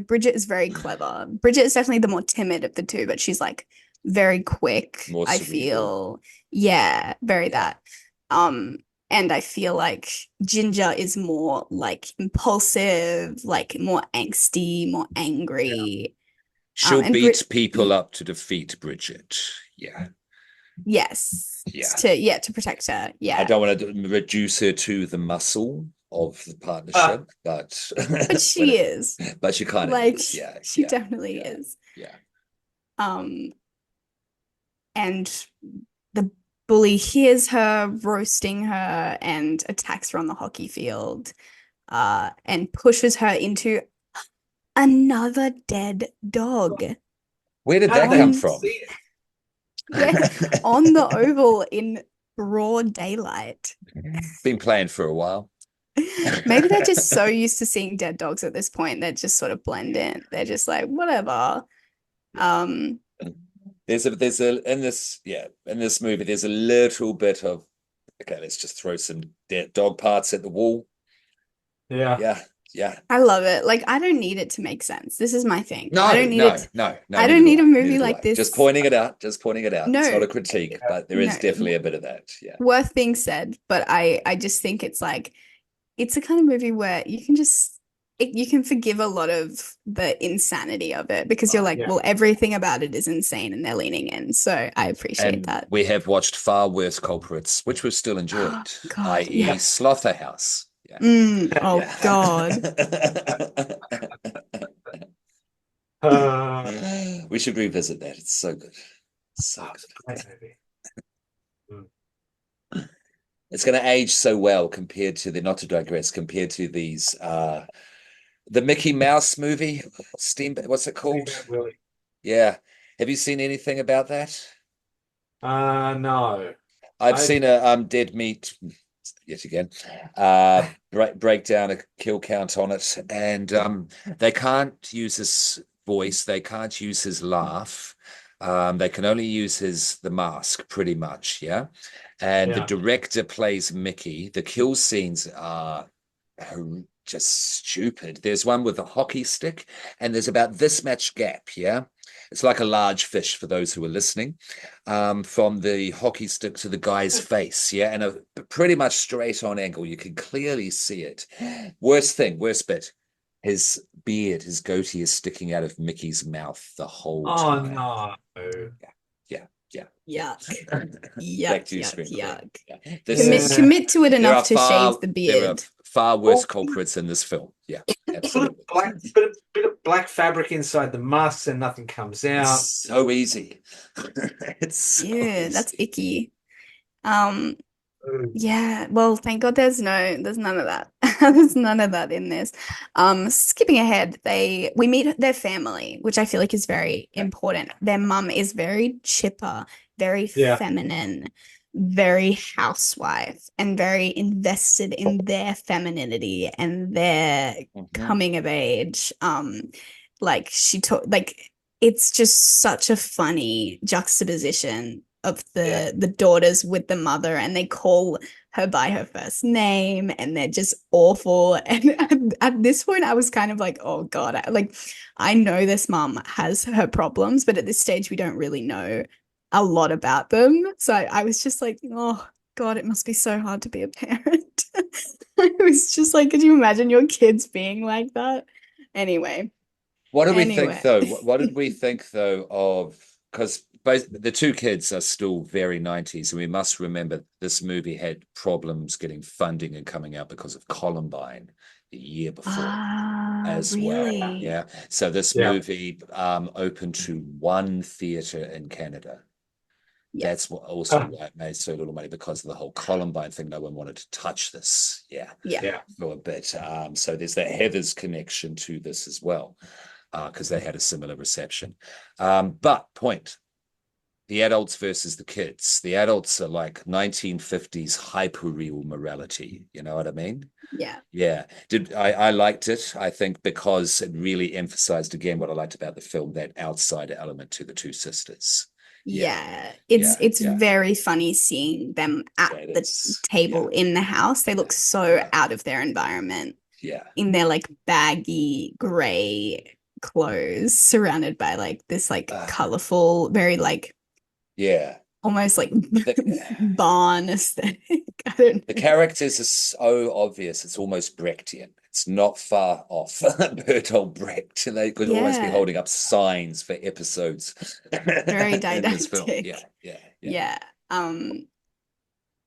Bridget is very clever. Bridget is definitely the more timid of the two, but she's like very quick. More I cerebral. feel, yeah, very that. And I feel like Ginger is more like impulsive, like more angsty, more angry. She'll and beat people up to defeat Bridget. Yeah. Yes. Yeah. To protect her. Yeah. I don't want to reduce her to the muscle of the partnership, but she is. But she kind of like is. Yeah. She definitely is. Yeah. And the bully hears her roasting her and attacks her on the hockey field, and pushes her into another dead dog. Where did that come from? On the oval in broad daylight. Been playing for a while. Maybe they're just so used to seeing dead dogs at this point, they're just sort of blend in. They're just like, whatever. There's a in this movie, there's a little bit of let's just throw some dead dog parts at the wall. Yeah. I love it. Like, I don't need it to make sense. This is my thing. No, I don't need it. No. I don't need a movie like this. Just pointing it out. No. It's not a critique, but there is definitely a bit of that. Yeah. Worth being said, but I just think it's like, it's a kind of movie where you can just you can forgive a lot of the insanity of it because you're like, well, everything about it is insane and they're leaning in. So I appreciate that. We have watched far worse culprits, which we've still enjoyed, i.e. Slaughterhouse. Oh Yeah. God. We should revisit that. It's so good. So It's a great movie. Mm. it's going to age so well compared to not to digress, compared to these the Mickey Mouse movie, what's it called? Steamboat Willie. Yeah. Have you seen anything about that? No. I've I seen a dead meat yet again. Breakdown a kill count on it, and they can't use his voice, they can't use his laugh. They can only use the mask, pretty much, yeah. And the yeah. director plays Mickey. The kill scenes are just stupid. There's one with a hockey stick, and there's about this much gap, yeah. It's like a large fish for those who are listening, from the hockey stick to the guy's face, yeah, and a pretty much straight on angle. You can clearly see it. Worst bit, his beard, his goatee is sticking out of Mickey's mouth the whole Oh time. no. Yeah, yeah. Yuck. Back Yuck, to you, yuck, Screen Queen. yuck. Yeah. This Yeah. is Commit to it there enough are to shave the there are beard. far worse Oh. culprits in this film. Yeah, Put a absolutely. bit of black fabric inside the mask and nothing comes out. It's so easy. It's so Yeah, that's easy. icky. Mm. Yeah, well, thank God there's none of that. There's none of that in this. Skipping ahead, we meet their family, which I feel like is very important. Their mum is very chipper, very Yeah. feminine, very housewife, and very invested in their femininity and their coming of age. Like it's just such a funny juxtaposition of the daughters with the mother, and they call her by her first name, and they're just awful. And at this point, I was kind of like, oh God, I know this mom has her problems, but at this stage, we don't really know a lot about them. So I was just like, oh God, it must be so hard to be a parent. I was just like, could you imagine your kids being like that? Anyway. What do we think, though? What did we think, though, of because both the two kids are still very 90s, and we must remember this movie had problems getting funding and coming out because of Columbine the year before as well. Really? Yeah. So this movie opened to one theater in Canada. Yeah. That's what also why it made so little money, because of the whole Columbine thing. No one wanted to touch this. Yeah. For a bit. So there's that Heather's connection to this as well, because they had a similar reception. But the adults versus the kids. The adults are like 1950s hyper-real morality. You know what I mean? Yeah. Yeah. I liked it, I think, because it really emphasized again what I liked about the film, that outsider element to the two sisters. Yeah. It's very funny seeing them at the table in the house. They look so out of their environment. Yeah. In their like baggy gray clothes, surrounded by like this like colorful, very like almost like barn aesthetic. I don't know. The characters are so obvious, it's almost Brechtian. It's not far off Bertolt Brecht. They could almost be holding up signs for episodes. Very didactic. In this film. Yeah.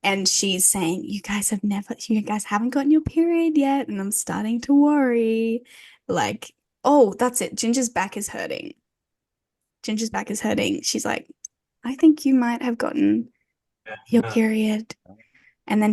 And she's saying, you guys haven't gotten your period yet, and I'm starting to worry. Like, oh, that's it. Ginger's back is hurting. She's like, I think you might have gotten your period. And then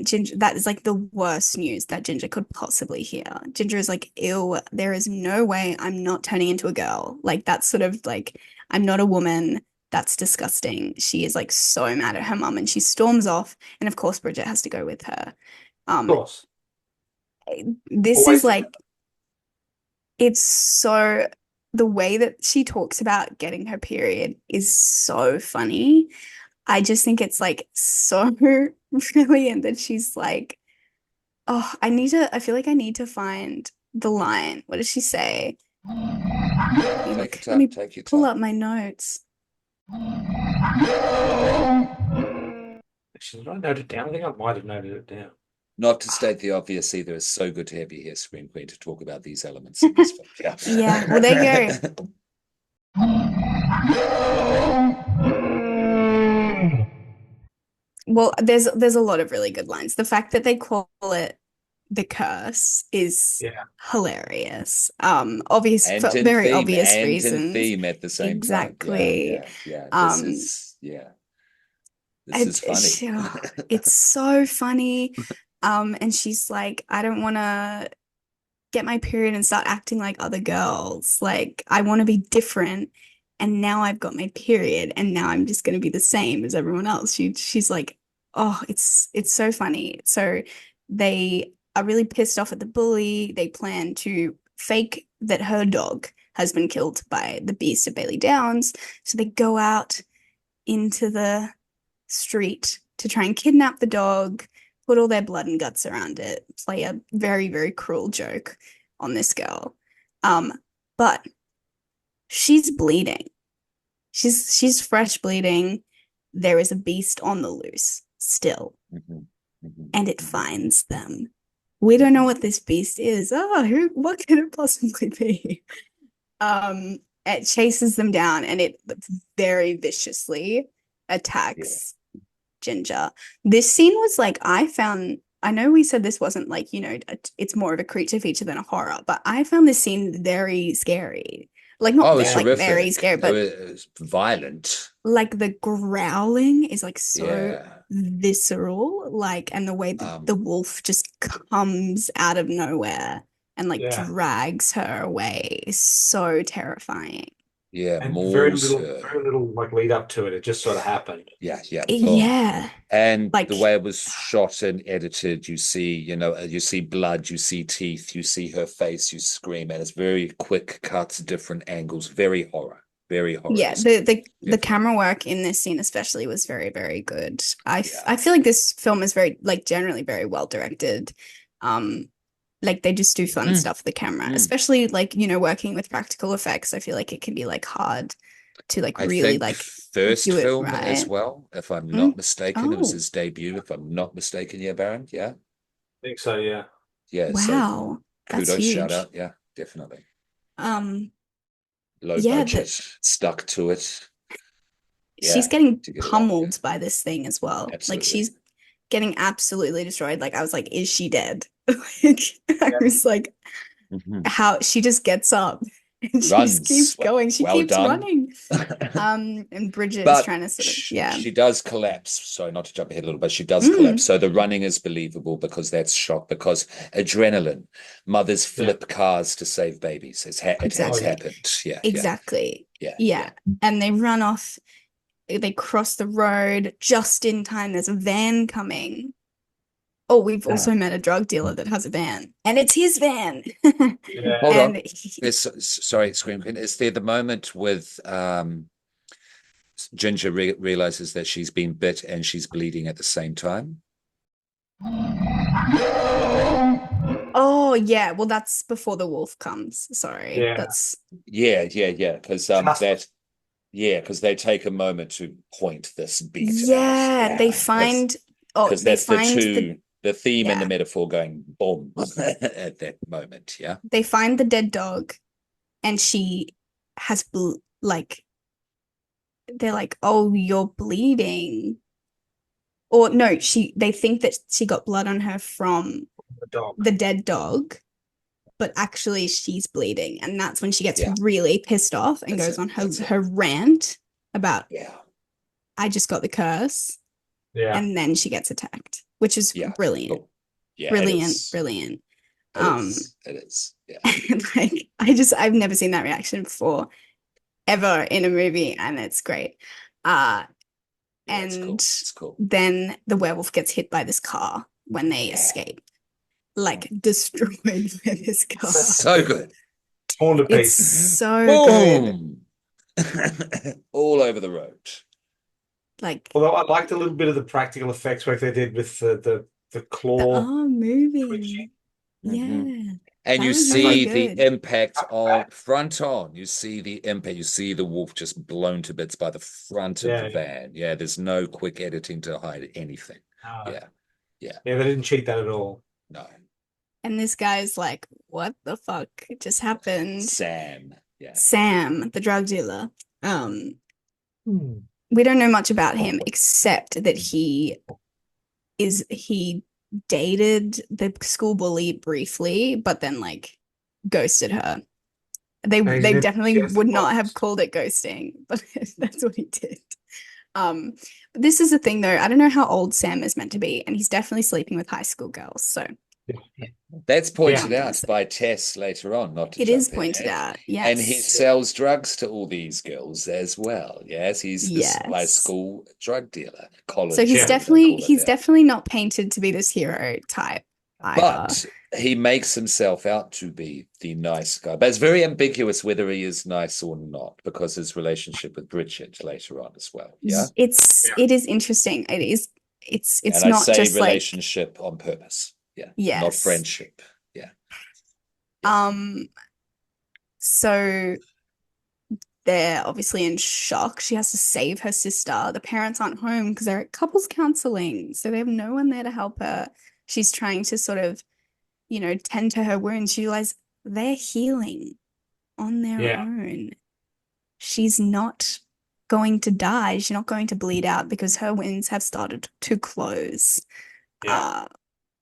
Ginger, that is like the worst news that Ginger could possibly hear. Ginger is like, ew, there is no way I'm not turning into a girl. Like, that's sort of like, I'm not a woman. That's disgusting. She is like so mad at her mum, and she storms off. And of course, Bridget has to go with her. Of course. This is like, it's so, the way that she talks about getting her period is so funny. I just think it's like so brilliant that she's like, oh, I feel like I need to find the line. What does she say? Let me pull up my notes. Did I note it down? I think I might have noted it down. Not to state the obvious either, it's so good to have you here, Screen Queen, to talk about these elements in this film. Yeah, well, there you go. Well, there's a lot of really good lines. The fact that they call it the curse is Yeah. hilarious. Obvious for And in very theme, obvious and in reasons. theme at the same time. Yeah, Exactly. yeah, yeah. Um, This is funny. it's so funny. And she's like, I don't want to get my period and start acting like other girls. Like, I want to be different. And now I've got my period, and now I'm just going to be the same as everyone else. She's like, oh, it's so funny. So they are really pissed off at the bully. They plan to fake that her dog has been killed by the beast of Bailey Downs. So they go out into the street to try and kidnap the dog, put all their blood and guts around it, play a very, very cruel joke on this girl. Um, but she's bleeding. She's fresh bleeding. There is a beast on the loose still, Mhm, mhm, and it mhm, finds them. We don't know what this beast is. Oh, what could it possibly be? It chases them down and it very viciously yeah. attacks Ginger. This scene was like, I know we said this wasn't like, it's more of a creature feature than a horror, but I found this scene very scary. Like, not Oh, it was like very horrific. scary, but It was violent. like the growling is like so Yeah. visceral, like, and the way the Um, wolf just comes out of nowhere and like Yeah. drags her away is so terrifying. yeah, And mauls her. very little like lead up to it. It just sort of happened. Yeah, yeah, boom. Yeah, And the like way it was shot and edited, you see, you see blood, you see teeth, you see her face, you scream, and it's very quick cuts, different angles, very horror yeah, esque, the definitely. camera work in this scene especially was very, very good. Yeah. I feel like this film is very like generally very well directed. Um, like they just do fun Mm, stuff with the camera, mm. especially like, working with practical effects. I feel like it can be like hard to like I really think like first do it film as right. well, if I'm not Mm. mistaken. It was Oh, his debut, if I'm not mistaken. Yeah, Baron. Yeah. I think so, yeah. Yeah. So wow. That's kudos, shout huge. out. Yeah, definitely. Um, Low yeah, budget, that stuck to it. she's Yeah, getting to get it out. Yeah, pummeled by this thing as well. Like absolutely. she's getting absolutely destroyed. Like I was like, is she dead? Like I Yeah. was like, Mhm. how she just gets up and she just Runs. keeps going. She Well keeps done. running. And Bridget is But trying to sort of, yeah. she does collapse. Sorry, not to jump ahead a little, but she does collapse. Mm, So the running is believable because that's shock, because adrenaline. Mothers Yeah. flip cars to save babies. It has Oh yeah. exactly. happened. Yeah, yeah, Exactly. yeah, Yeah. yeah, And they run off, they cross the road just in time. There's a van coming. Oh, we've yeah. also met a drug dealer that has a van, and it's his van. Yeah. Hold on. And Sorry, Scream Queen. Is there the moment with Ginger realizes that she's been bit and she's bleeding at the same time? oh yeah, well that's before the wolf comes. Sorry. Yeah. That's Yeah, yeah, yeah. Because Just because they take a moment to point this beat out. yeah, they Yeah, find oh, because they that's find the theme and the yeah, metaphor going boom at that moment. Yeah. they find the dead dog and she has bl like they're like, "Oh, you're bleeding." Or no, they think that she got blood on her from the dog. the dead dog, but actually she's bleeding. And that's when she gets Yeah, really pissed off and that's goes it. on That's it. her rant about, Yeah, I just got the curse. Yeah. And then she gets attacked, which is yeah. brilliant. Cool. Yeah, it Brilliant, is. brilliant. It Um, is. It is. Yeah. like I've never seen that reaction before, ever in a movie, and it's great. Uh, Yeah, it's and cool. It's cool. then the werewolf gets hit by this car when they Yeah. escape, like destroyed by this car. So good. Torn to It's pieces. so good. Boom. All over the road. Like Although I liked a little bit of the practical effects work they did with the the claw arm moving. twitching. Mhm. Yeah, And that you was And really see like the good. impact on front on. You see the impact. You see the wolf just blown to bits by the front of the yeah, van. Yeah, there's no quick editing to hide anything. yeah. Yeah, yeah, Yeah, they didn't cheat that at all. no. And this guy's like, what the fuck just happened? Sam. Yeah. Sam, the drug dealer. Um, Hmm. we don't know much about him except that he dated the school bully briefly, but then like ghosted her. And he's They never definitely guessed would not have twice. called it ghosting, but that's what he did. But this is the thing though. I don't know how old Sam is meant to be, and he's definitely sleeping with high school girls. So That's Yeah. pointed I'm gonna out say by Tess later on, not to it is jump pointed ahead. out. And he Yes. sells drugs to all these girls as well. Yes, he's this high Yes. school drug dealer, So college, whatever they call it he's there. definitely not painted to be this hero type either. But he makes himself out to be the nice guy. But it's very ambiguous whether he is nice or not because his relationship with Bridget later on as well. Yeah. Yeah. It is interesting. It's And I not say just like relationship on purpose. Yeah. Not yes. friendship. Yeah. Yeah. So they're obviously in shock. She has to save her sister. The parents aren't home because they're at couples counseling, so they have no one there to help her. She's trying to sort of, tend to her wounds. She realizes they're healing on their Yeah. own. She's not going to die. She's not going to bleed out because her wounds have started to close. Yeah.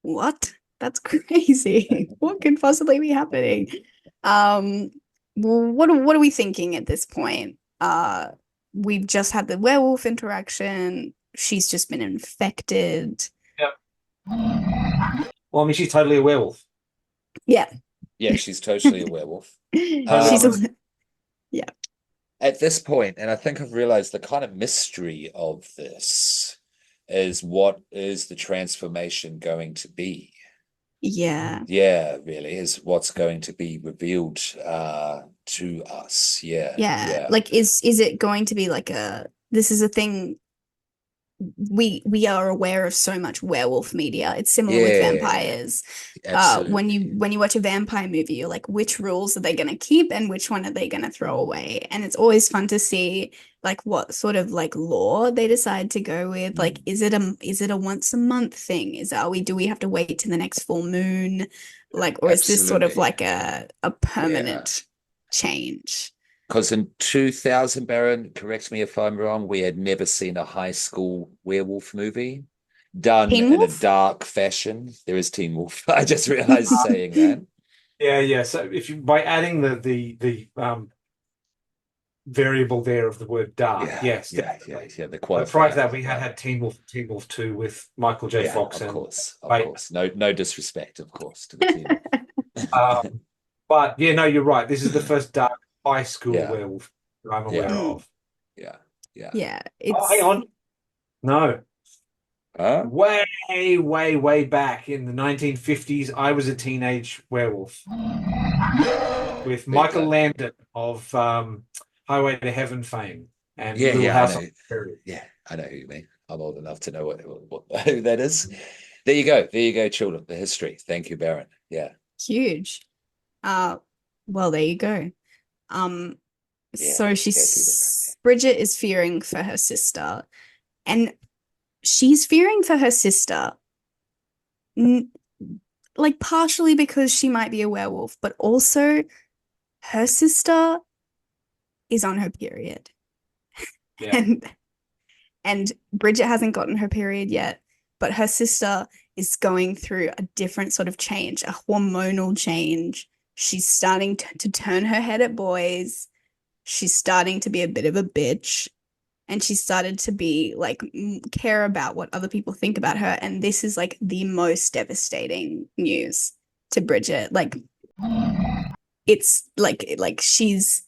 What? That's crazy. What could possibly be happening? Well, what are we thinking at this point? We've just had the werewolf interaction. She's just been infected. Yeah. Well, I mean, she's totally a werewolf. Yeah. Yeah, she's totally a werewolf. She's yeah. At this point, and I think I've realized the kind of mystery of this is what is the transformation going to be? Yeah. Yeah, really, is what's going to be revealed to us. Yeah, Yeah. yeah, Like is it going to be like this is a thing we are aware of so much werewolf media. It's similar with yeah, vampires. absolutely. When you watch a vampire movie, you're like, which rules are they going to keep and which one are they going to throw away? And it's always fun to see like what sort of like lore they decide to go with. Like, is it a once a month thing? Do we have to wait to the next full moon? Like, or is this sort of Absolutely. like a Yeah. permanent change? Because in 2000, Baron, correct me if I'm wrong, we had never seen a high school werewolf movie done Teen in a Wolf? dark fashion. There is Teen Wolf. I just realized saying that. Yeah, yeah. So if you by adding the variable there of the word dark, Yeah, yes, yeah, yeah, definitely. yeah. The But prior to qualifier. that, we Yeah, had Teen Wolf, Teen Wolf 2 with Michael J. yeah, Fox of and course, of Bateman. course. No disrespect, of course, to the Teen Wolf. But yeah, no, you're right. This is the first dark high school Yeah, werewolf that I'm aware yeah, Mm, of. yeah, yeah. yeah, Oh, hang it's on. No. Huh? Way, way, way back in the 1950s, I was a teenage werewolf with Fair Michael play. Landon of Highway to Heaven fame and Yeah, Little yeah, I House on know. the Prairie. Yeah, I know who you mean. I'm old enough to know what who that is. There you go. There you go, children. The history. Thank you, Baron. Yeah, huge. Uh, well, there you go. Um, yeah. so Can't do that. Bridget is fearing for her sister, and she's fearing for her sister, n like partially because she might be a werewolf, but also her sister is on her period, Yeah, and Bridget hasn't gotten her period yet, but her sister is going through a different sort of change, a hormonal change. She's starting to turn her head at boys. She's starting to be a bit of a bitch. And she started to be like care about what other people think about her. And this is like the most devastating news to Bridget. Like it's like she's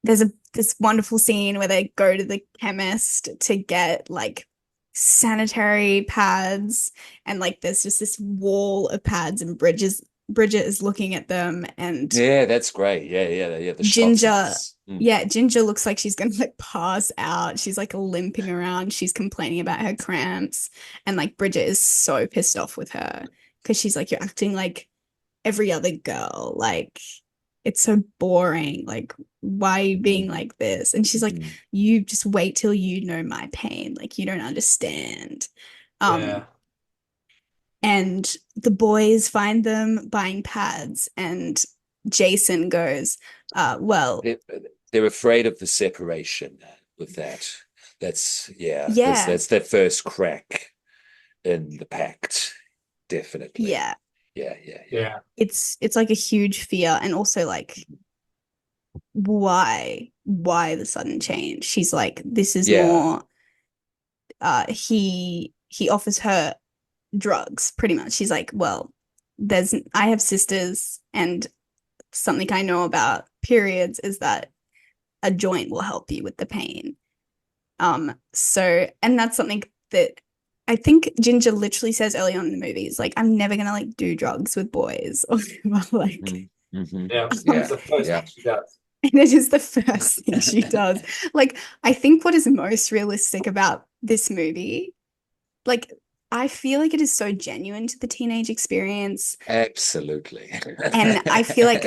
there's this wonderful scene where they go to the chemist to get like sanitary pads and like there's just this wall of pads and Bridget is looking at them and Yeah, that's great. Yeah, yeah, yeah. The shots of Ginger this. yeah, Ginger looks like she's gonna like pass out. She's like limping around. She's complaining about her cramps. And like Bridget is so pissed off with her because she's like, you're acting like every other girl. Like it's so boring. Like, why are you being like this? And she's like, Mhm. you just wait till you know my pain. Like you don't understand. Um, yeah, and the boys find them buying pads, and Jason goes, well, They're, they're afraid of the separation with that. That's yeah, yeah, that's their first crack in the pact. definitely. Yeah. Yeah. It's like a huge fear, and also like why the sudden change? She's like, this is Yeah. more he offers her drugs pretty much. She's like, well, I have sisters, and something I know about periods is that a joint will help you with the pain. So, and that's something that I think Ginger literally says early on in the movie is like, I'm never gonna like do drugs with boys or like Yeah. It's the first thing she does. and it is the first thing she does. Like, I think what is most realistic about this movie, like, I feel like it is so genuine to the teenage experience. Absolutely. And I feel like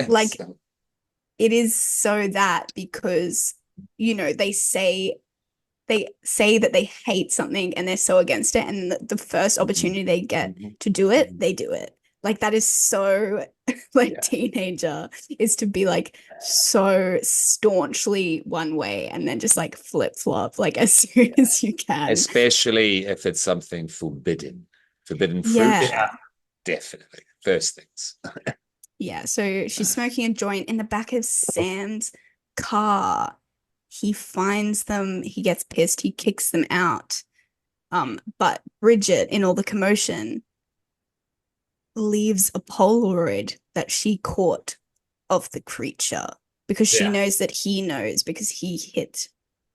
it is so that because, you know, they say that they hate something and they're so against it, and the first opportunity they get to do it, they do it. Like that is so like teenager, is to be like so staunchly one way and then just like flip flop like as soon as you can. Especially if it's something forbidden fruit. Yeah. Definitely. First things. Yeah, so she's smoking a joint in the back of Sam's car. He finds them, he gets pissed, he kicks them out. But Bridget, in all the commotion, leaves a Polaroid that she caught of the creature because she knows that he knows because he hit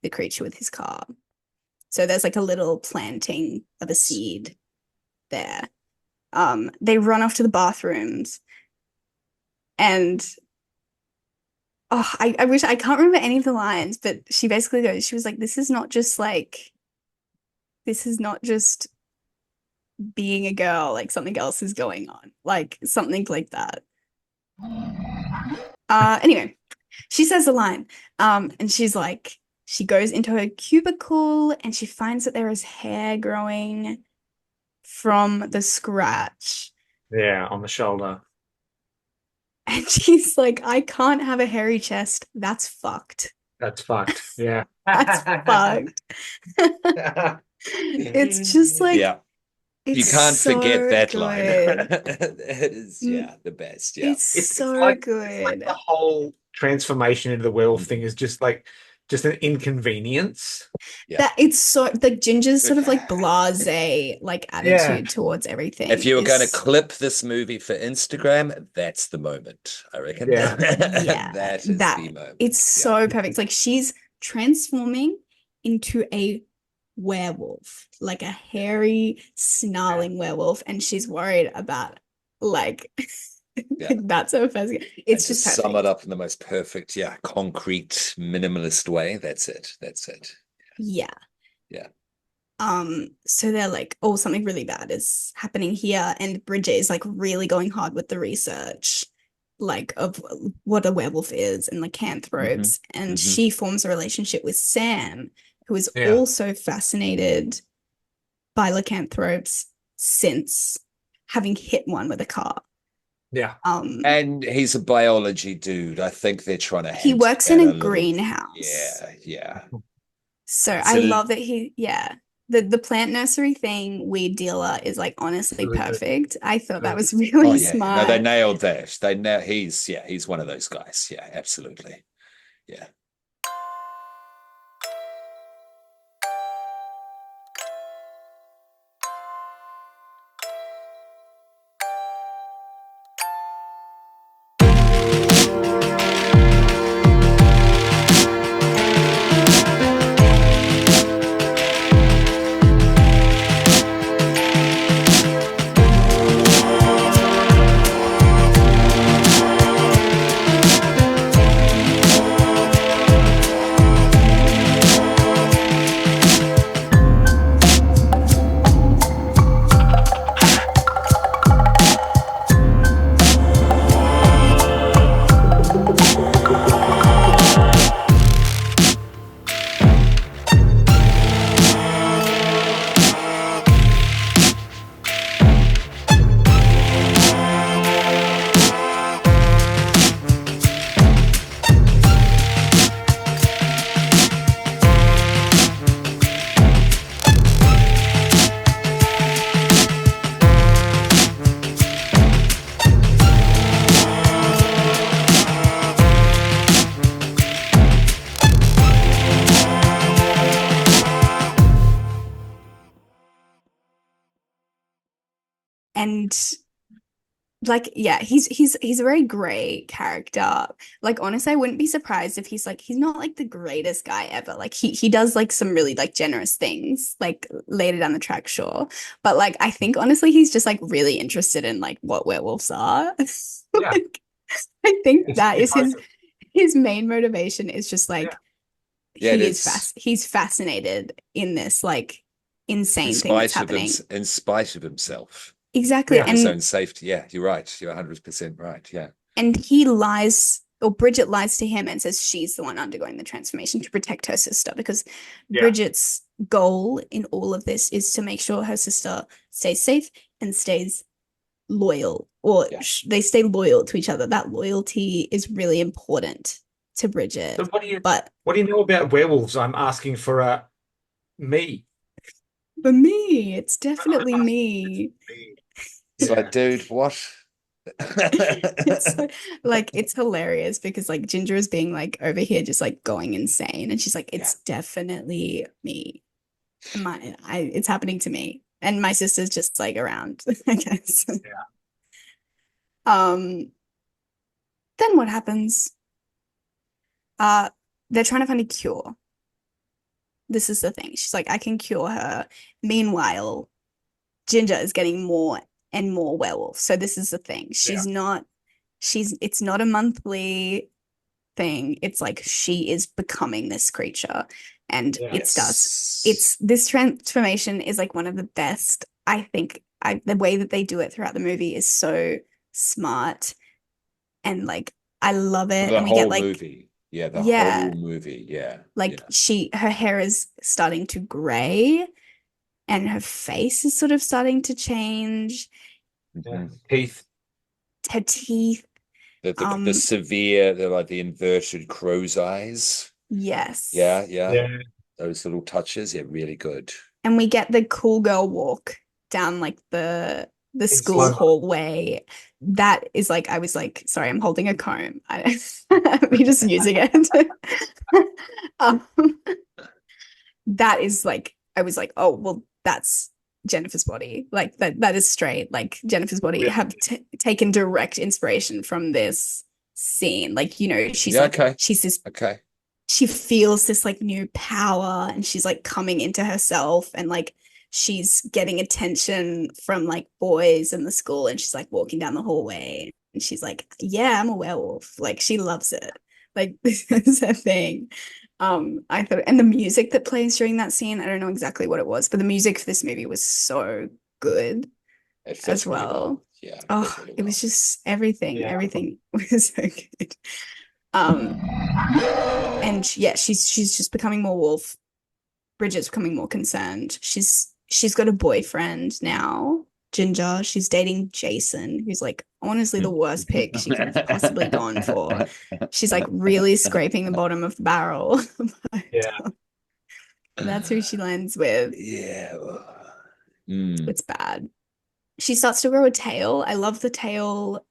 the creature with his car. So there's like a little planting of a seed there. They run off to the bathrooms, and I wish I can't remember any of the lines, but she basically goes, she was like, this is not just being a girl, like something else is going on, like something like that. Anyway, she says the line, and she's like, she goes into her cubicle and she finds that there is hair growing from the scratch. Yeah, on the shoulder. And she's like, I can't have a hairy chest. That's fucked. That's fucked. Yeah. That's fucked. It's just like, you can't so forget that good. line. It is, the best. Yeah. It's so like, good. It's like the whole transformation into the werewolf thing is just an inconvenience. That it's so like Ginger's sort of like blasé like attitude towards everything. If you were going to clip this movie for Instagram, that's the moment, I reckon. Yeah. That is the moment. It's so perfect. Like she's transforming into a werewolf, like a hairy, snarling werewolf, and she's worried about like that's her first. It's just perfect. Sum it up in the most perfect, concrete, minimalist way. That's it. Yeah. So they're like, oh, something really bad is happening here, and Bridget is like really going hard with the research, like of what a werewolf is and lycanthropes, and she forms a relationship with Sam, who is also fascinated by lycanthropes since having hit one with a car. Yeah. And he's a biology dude. I think they're trying to. He works in a greenhouse. Yeah. So I love that the plant nursery thing, weed dealer is like honestly perfect. I thought that was really smart. No, they nailed that. He's one of those guys. Yeah, absolutely. Yeah. and like, yeah, he's a very great character. Like, honestly, I wouldn't be surprised if he's not like the greatest guy ever. Like he does like some really like generous things like later down the track, sure. But like I think honestly he's just like really interested in like what werewolves are. Yeah, Like I think that it's is hard his main motivation is just yeah. like Yeah, it is. he's fascinated in this like In insane thing that's spite of him, happening. in spite of himself, Exactly. Yeah. for his own safety. Yeah, you're right. You're 100% right. Yeah. And he lies, or Bridget lies to him and says she's the one undergoing the transformation to protect her sister, because Yeah. Bridget's goal in all of this is to make sure her sister stays safe and stays loyal, or Yeah. they stay loyal to each other. That loyalty is really important to Bridget. So But what do you know about werewolves? I'm asking for me. for me, it's definitely me. It's like, dude, what? It's so, like it's hilarious because like Ginger is being like over here just like going insane, and she's like, Yeah. it's definitely me. It's happening to me, and my sister's just like around, I guess. Yeah. Um, then what happens? They're trying to find a cure. This is the thing. She's like, I can cure her. Meanwhile, Ginger is getting more and more werewolf. So this is the thing. It's not a monthly thing. It's like she is becoming this creature. And Yeah. it starts, Yes. this transformation is like one of the best. I think the way that they do it throughout the movie is so smart. And like, I love it. The And we get whole like, movie. Yeah, the yeah, whole movie. Yeah. like her hair is starting to gray and her face is sort of starting to change. Yeah. Mhm. Teeth. Her teeth. The severe, like the inverted crow's eyes. Yes. Yeah. Yeah. Those little touches. Yeah, really good. And we get the cool girl walk down like the In school slow-mo. hallway. That is like, I was like, sorry, I'm holding a comb. We're just using it. um, that is like, I was like, oh, well, that's Jennifer's body. Like that is straight. Like Jennifer's body Yeah. have taken direct inspiration from this scene. Like, you know, she's Yeah, like, okay. she's this, Okay. she feels this like new power, and she's like coming into herself, and like she's getting attention from like boys in the school, and she's like walking down the hallway and she's like, yeah, I'm a werewolf. Like she loves it. Like this is her thing. I thought, and the music that plays during that scene, I don't know exactly what it was, but the music for this movie was so good It fits as really well. Yeah. Oh, Really it was just everything. Yeah. Everything was so good. And yeah, she's just becoming more wolf. Bridget's becoming more concerned. She's got a boyfriend now, Ginger. She's dating Jason, who's like honestly the worst pick she could have possibly gone for. She's like really scraping the bottom of the barrel. Yeah. That's who she lands with. Yeah. It's bad. She starts to grow a tail. I love the tail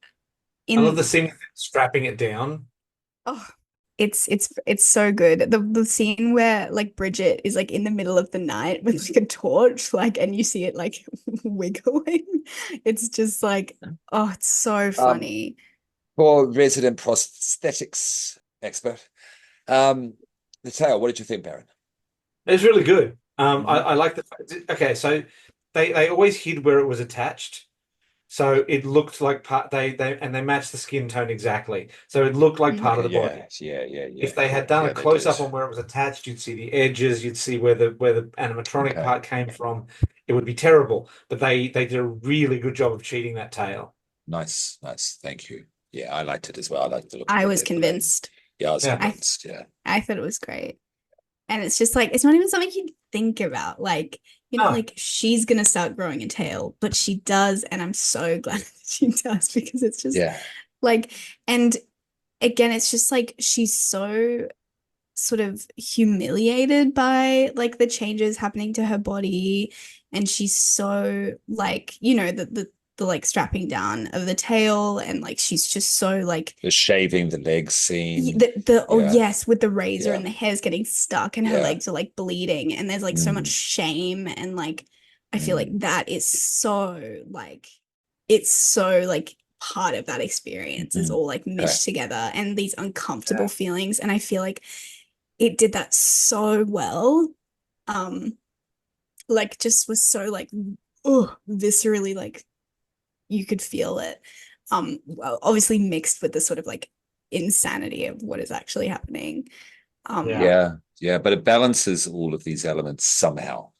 I love in the scene strapping it down. oh, it's so good. The scene where like Bridget is like in the middle of the night with like a torch, like, and you see it like wiggling. It's just like, oh, it's so funny. For resident prosthetics expert, the tail. What did you think, Baron? It's really good. Mhm. I like okay, so they always hid where it was attached. So it looked like part they matched the skin tone exactly. So it looked like part of the body. Yeah. If they had done a they close up did. on where it was attached, you'd see the edges, you'd see where the animatronic Okay. part came from. It would be terrible. But they did a really good job of cheating that tail. Nice. Thank you. Yeah, I liked it as well. I liked the look of I it, was definitely. convinced. Yeah, I was Yeah. convinced. Yeah. I thought it was great. And it's just like, it's not even something you'd think about. Like, you know, No. like she's gonna start growing a tail, but she does, and I'm so glad that she does, because it's just Yeah. like, and again, it's just like she's so sort of humiliated by like the changes happening to her body, and she's so like, you know, the like strapping down of the tail, and like she's just so like The shaving the legs scene. oh Yeah. yes, with the razor, Yeah. and the hair's getting stuck and her Yeah. legs are like bleeding, and there's like so much shame, and like I feel like that is so like it's so like part of that experience is Mm. all like Okay. meshed together and these uncomfortable Yeah. feelings. And I feel like it did that so well. Um, like just was so like, oh, viscerally like you could feel it. Well, obviously mixed with the sort of like insanity of what is actually happening. Yeah. Yeah, but it balances all of these elements somehow.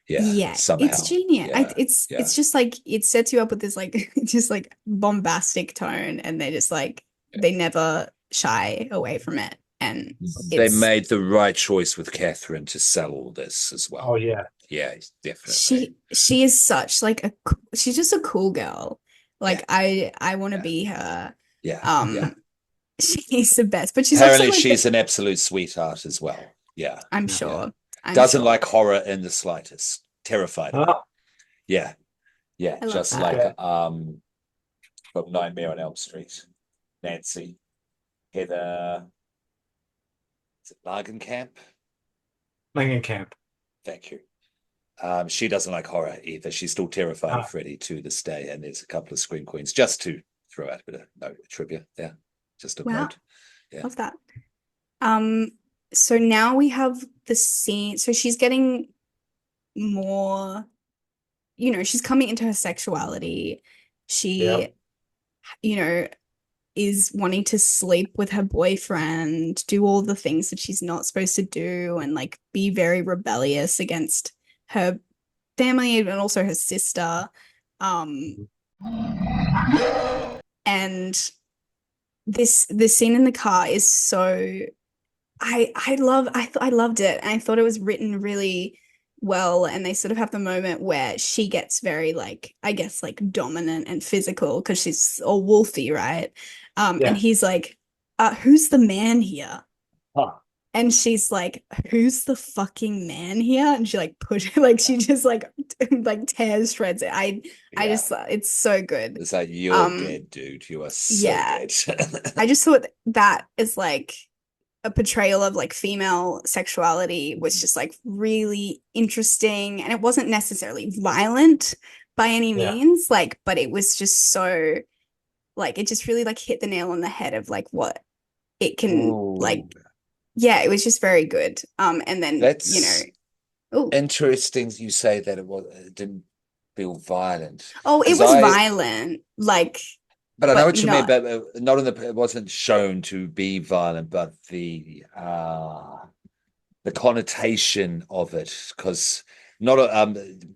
Yeah, Yeah, it's somehow. genius. Yeah, It's yeah, just like it sets you up with this like just like bombastic tone, and they just like yeah. they never shy away from it, and They it's made the right choice with Catherine to sell all this as Oh well. yeah. Yeah, definitely. she is such like she's just a cool girl. Yeah, Like I want to yeah, be her. yeah, yeah. Um, she's the best, but she's also Apparently, like she's an absolute sweetheart as well. Yeah, I'm Yeah. yeah. sure. I'm Doesn't sure. like horror in the slightest. Terrified of it. Oh, Yeah, yeah. I love Just that. like okay. from Nightmare on Elm Street. Nancy, Heather, is it Lagenkamp? Langenkamp. Thank you. She doesn't like horror either. She's still terrified of Ah, Freddy to this day. And there's a couple of Scream Queens just to throw out a bit of note trivia there. Just a Wow, note. Yeah. love that. Um, so now we have the scene. So she's getting more, she's coming into her sexuality. yeah. She, you know, is wanting to sleep with her boyfriend, do all the things that she's not supposed to do, and like be very rebellious against her family and also her sister. Um, and this scene in the car is so I loved it, and I thought it was written really well, and they sort of have the moment where she gets very like I guess like dominant and physical because she's all wolfy, right? And Yeah. he's like, who's the man here? Huh. And she's like, who's the fucking man here? And she like push like she just like tears shreds it. I Yeah. just it's so good. It's like, you're Um, dead, dude. You are so yeah, dead. I just thought that is like a portrayal of like female sexuality was just like really interesting, and it wasn't necessarily violent by any Yeah. means, like, but it was just so like it just really like hit the nail on the head of like what it can like Ooh, yeah, it was just very good. And then that's oh interesting you say that it didn't feel violent. oh it Because was violent like but I know but what you mean, not but not in it wasn't shown to be violent, but the connotation of it, because not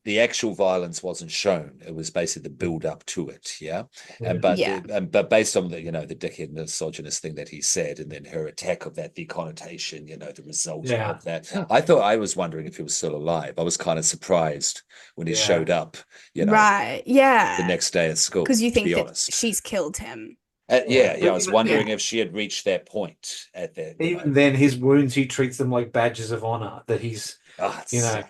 the actual violence wasn't shown. It was basically the build up to it, yeah. And Yeah. but yeah but based on the dickhead misogynist thing that he said, and then her attack of that, the connotation, the result Yeah. of that. I was wondering if he was still alive. I was kind of surprised when he Yeah. showed up, right the yeah next day at school. because you To be think that honest, she's killed him yeah, yeah. I But was even wondering yeah if she had reached that point at that, even then, his wounds, he treats them like badges of honor. That he's, Oh, you know,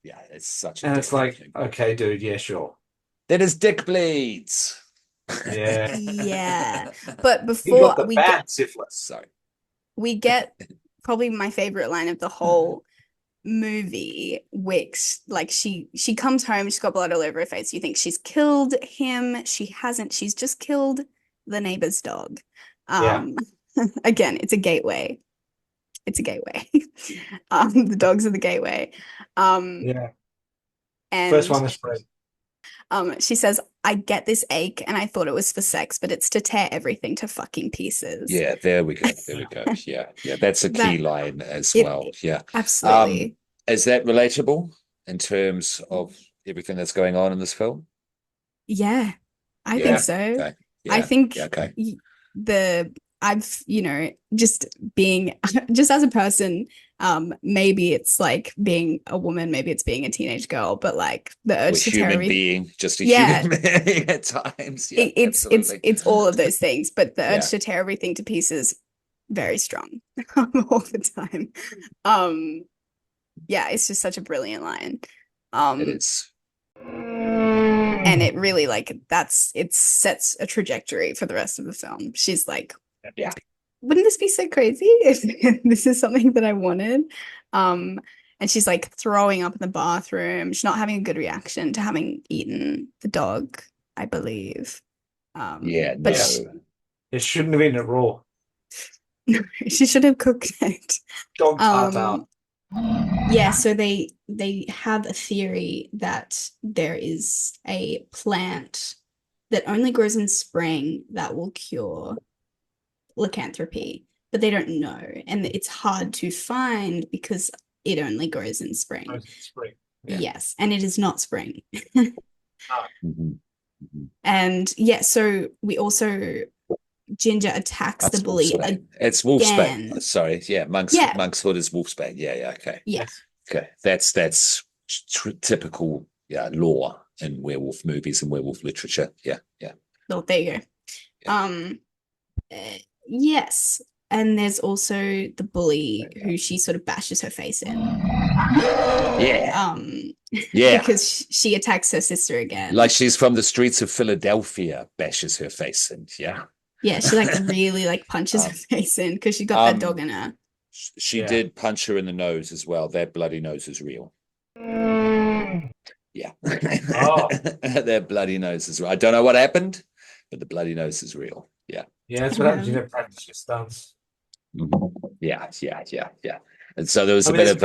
yeah, it's such a and it's dickhead like, thing. okay, dude, yeah, sure, Then his dick bleeds. yeah. yeah but He got before the bad syphilis. Sorry. we get probably my favorite line of the whole movie, which like she comes home, she's got blood all over her face. You think she's killed him. She hasn't. She's just killed the neighbor's dog. Yeah, Um, again, it's a gateway. It's a gateway. The dogs are the gateway. Um, yeah. First and one is free. she says, I get this ache and I thought it was for sex, but it's to tear everything to fucking pieces. Yeah, there we go. There we go. Yeah, yeah. That's a key That line as well. it Yeah. Um, absolutely. is that relatable in terms of everything that's going on in this film? Yeah, I think Yeah. Yeah, so. Okay. I Yeah. think Yeah. Okay. the I've, just being just as a person, maybe it's like being a woman, maybe it's being a teenage girl, but like the Or urge to tear human everything. being, just a Yeah, human being at times. Yeah, it's absolutely. it's all of those things, but the urge Yeah, to tear everything to pieces, very strong all the time. Um, yeah, it's just such a brilliant line. it Um, is. and it really like it sets a trajectory for the rest of the film. She's like, Yeah. wouldn't this be so crazy if this is something that I wanted? Um, and she's like throwing up in the bathroom. She's not having a good reaction to having eaten the dog. I believe. Yeah, But no. It shouldn't have been at Raw. she should have cooked it. Dog tartar. Yeah, so they have a theory that there is a plant that only grows in spring that will cure lycanthropy, but they don't know, and it's hard to find because it only grows in spring. Spring. Yeah. Yes, and it is not spring. Mhm. Mhm. And yeah, so we also Ginger attacks the That's bully Wolfsbane. It's Wolfsbane. again. Sorry, yeah, Yeah, Monk's Hood is Wolfsbane. Yeah, okay. yeah. Okay, that's typical, yeah, lore in werewolf movies and werewolf literature. Yeah. Oh, there you go. Yeah. Yes. And there's also the bully who she sort of bashes her face in. Yeah. Um, Yeah. because she attacks her sister again. Like she's from the streets of Philadelphia, bashes her face in. Yeah. Yeah, she like really like punches her face in because she got that dog in her. She did punch her in the nose as well. That bloody nose is real. Yeah. Oh. That bloody nose is real. I don't know what happened, but the bloody nose is real. Yeah. Yeah, that's what happens. You don't practice your stunts. Yeah. And so there was I mean,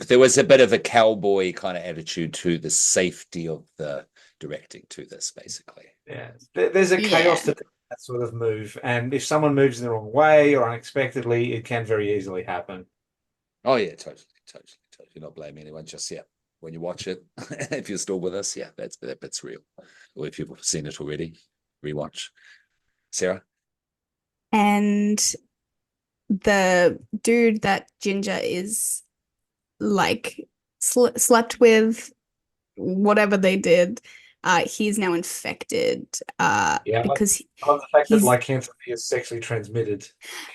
there was a bit of a cowboy kind of attitude to the safety of the directing to this, basically. Yeah, there's a chaos to that sort of move, and if someone moves in the wrong way or unexpectedly, it can very easily happen. Oh yeah, totally. Not blaming anyone just yet. When you watch it, if you're still with us, yeah, that bit's real. Or if you've seen it already, rewatch. Sarah? And the dude that Ginger is like slept with, whatever they did, he's now infected. Because on the fact that lycanthropy is sexually transmitted.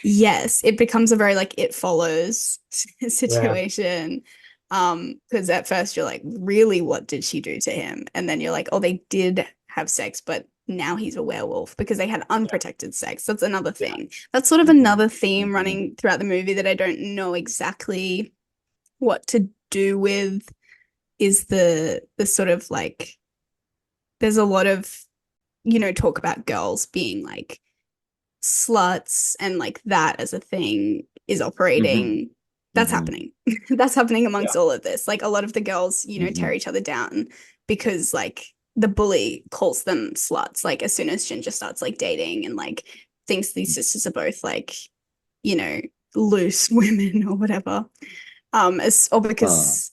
Yes, it becomes a very like it follows situation. Because at first you're like, really, what did she do to him? And then you're like, oh, they did have sex, but now he's a werewolf because they had unprotected sex. That's another thing. That's sort of another theme running throughout the movie that I don't know exactly what to do with, is the sort of like there's a lot of, talk about girls being like sluts and like that as a thing is operating. That's happening. That's happening amongst all of this. Like a lot of the girls, tear each other down because like the bully calls them sluts. Like as soon as Ginger starts like dating and like thinks these sisters are both like, loose women or whatever. Because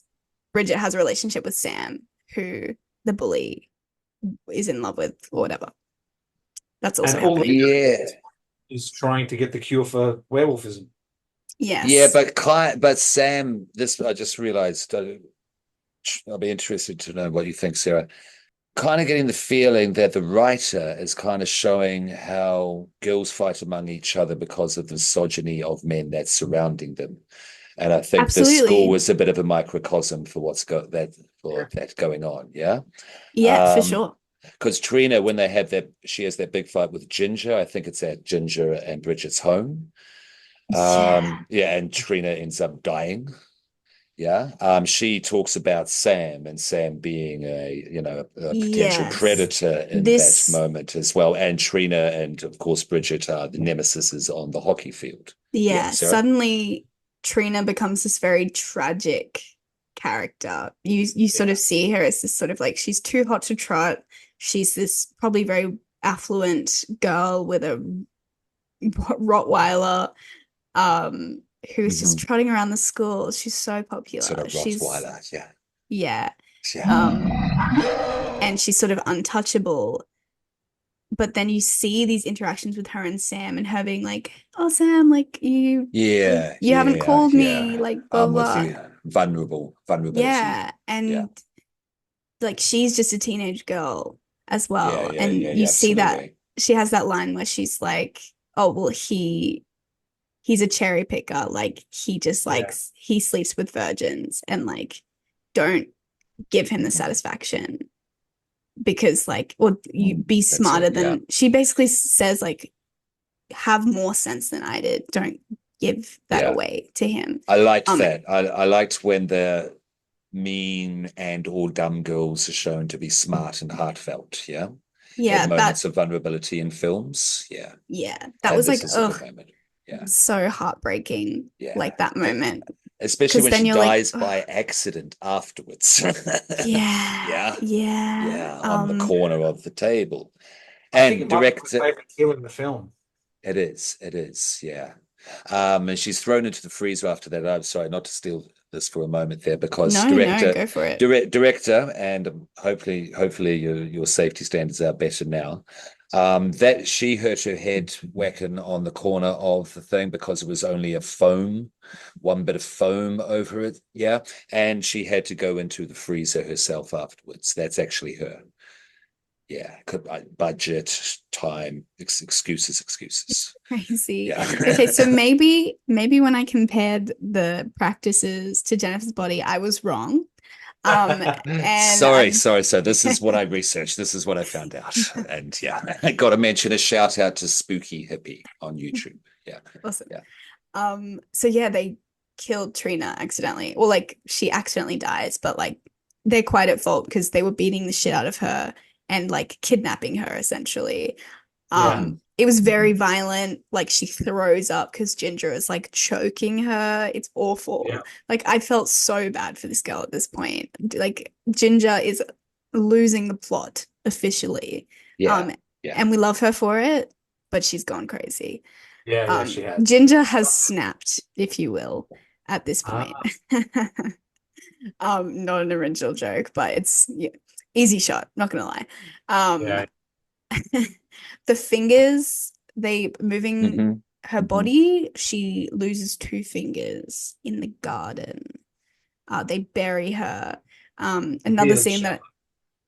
Bridget has a relationship with Sam, who the bully is in love with or whatever. That's also happening. Is trying to get the cure for werewolfism. Yes. Yeah, but Sam, this I just realized. I'll be interested to know what you think, Sarah. Kind of getting the feeling that the writer is kind of showing how girls fight among each other because of the misogyny of men that's surrounding them. And I think this school was a bit of a microcosm for that going on. Yeah. Yeah, for sure. Because Trina, when she has that big fight with Ginger, I think it's at Ginger and Bridget's home. And Trina ends up dying. Yeah. She talks about Sam and Sam being a potential predator in that moment as well. And Trina and of course Bridget are the nemesis on the hockey field. Yeah. Suddenly Trina becomes this very tragic character. You sort of see her as this sort of like, she's too hot to trot. She's this probably very affluent girl with a Rottweiler, who's just trotting around the school. She's so popular. Sort of Rottweiler, yeah. And she's sort of untouchable. But then you see these interactions with her and Sam, and her being like, "Oh, Sam, like you haven't called me, like blah blah." Vulnerability. Yeah, and like she's just a teenage girl as well, and you see that she has that line where she's like, "Oh, well, he's a cherry picker. Like he just likes he sleeps with virgins, and like don't give him the satisfaction." Because like, or you be smarter than she basically says, like, have more sense than I did. Don't give that away to him. I liked that. I liked when the mean and or dumb girls are shown to be smart and heartfelt. Yeah. Yeah, in that moments of vulnerability in films. Yeah. that And was this like, is a good ugh, moment. Yeah. so heartbreaking, Yeah. like that moment. Especially Because when then she you're like, dies by ugh, accident afterwards. yeah, Yeah. yeah. Yeah. On the corner of the table. I think And it might be my director, favorite kill in the film. it is. It is. Yeah. And she's thrown into the freezer after that. I'm sorry not to steal this for a moment there, because No, go for it. director, and hopefully your safety standards are better now. That she hurt her head whacking on the corner of the thing because it was only one bit of foam over it. Yeah. And she had to go into the freezer herself afterwards. That's actually her. Yeah. Budget, time, excuses. Crazy. Yeah. Okay, so maybe when I compared the practices to Jennifer's Body, I was wrong. And Sorry. I'm So this is what I researched. This is what I found out. And yeah, I got to mention a shout out to Spooky Hippie on YouTube. Yeah. awesome. Yeah. So yeah, they killed Trina accidentally. Or like she accidentally dies, but like they're quite at fault because they were beating the shit out of her and like kidnapping her essentially. Yeah. It was very Mhm. violent. Like she throws up because Ginger is like choking her. It's awful. Yeah. Like I felt so bad for this girl at this point. Like Ginger is losing the plot officially. Yeah. Yeah. And we love her for it, but she's gone crazy. Yeah, she has. Ginger has snapped, if you will, at this Ah, point. Not an original joke, but it's easy shot, not gonna lie. yeah. The fingers, they moving hmm her hmm body, she loses two fingers in the garden. They bury her. Another Really scene shallow. that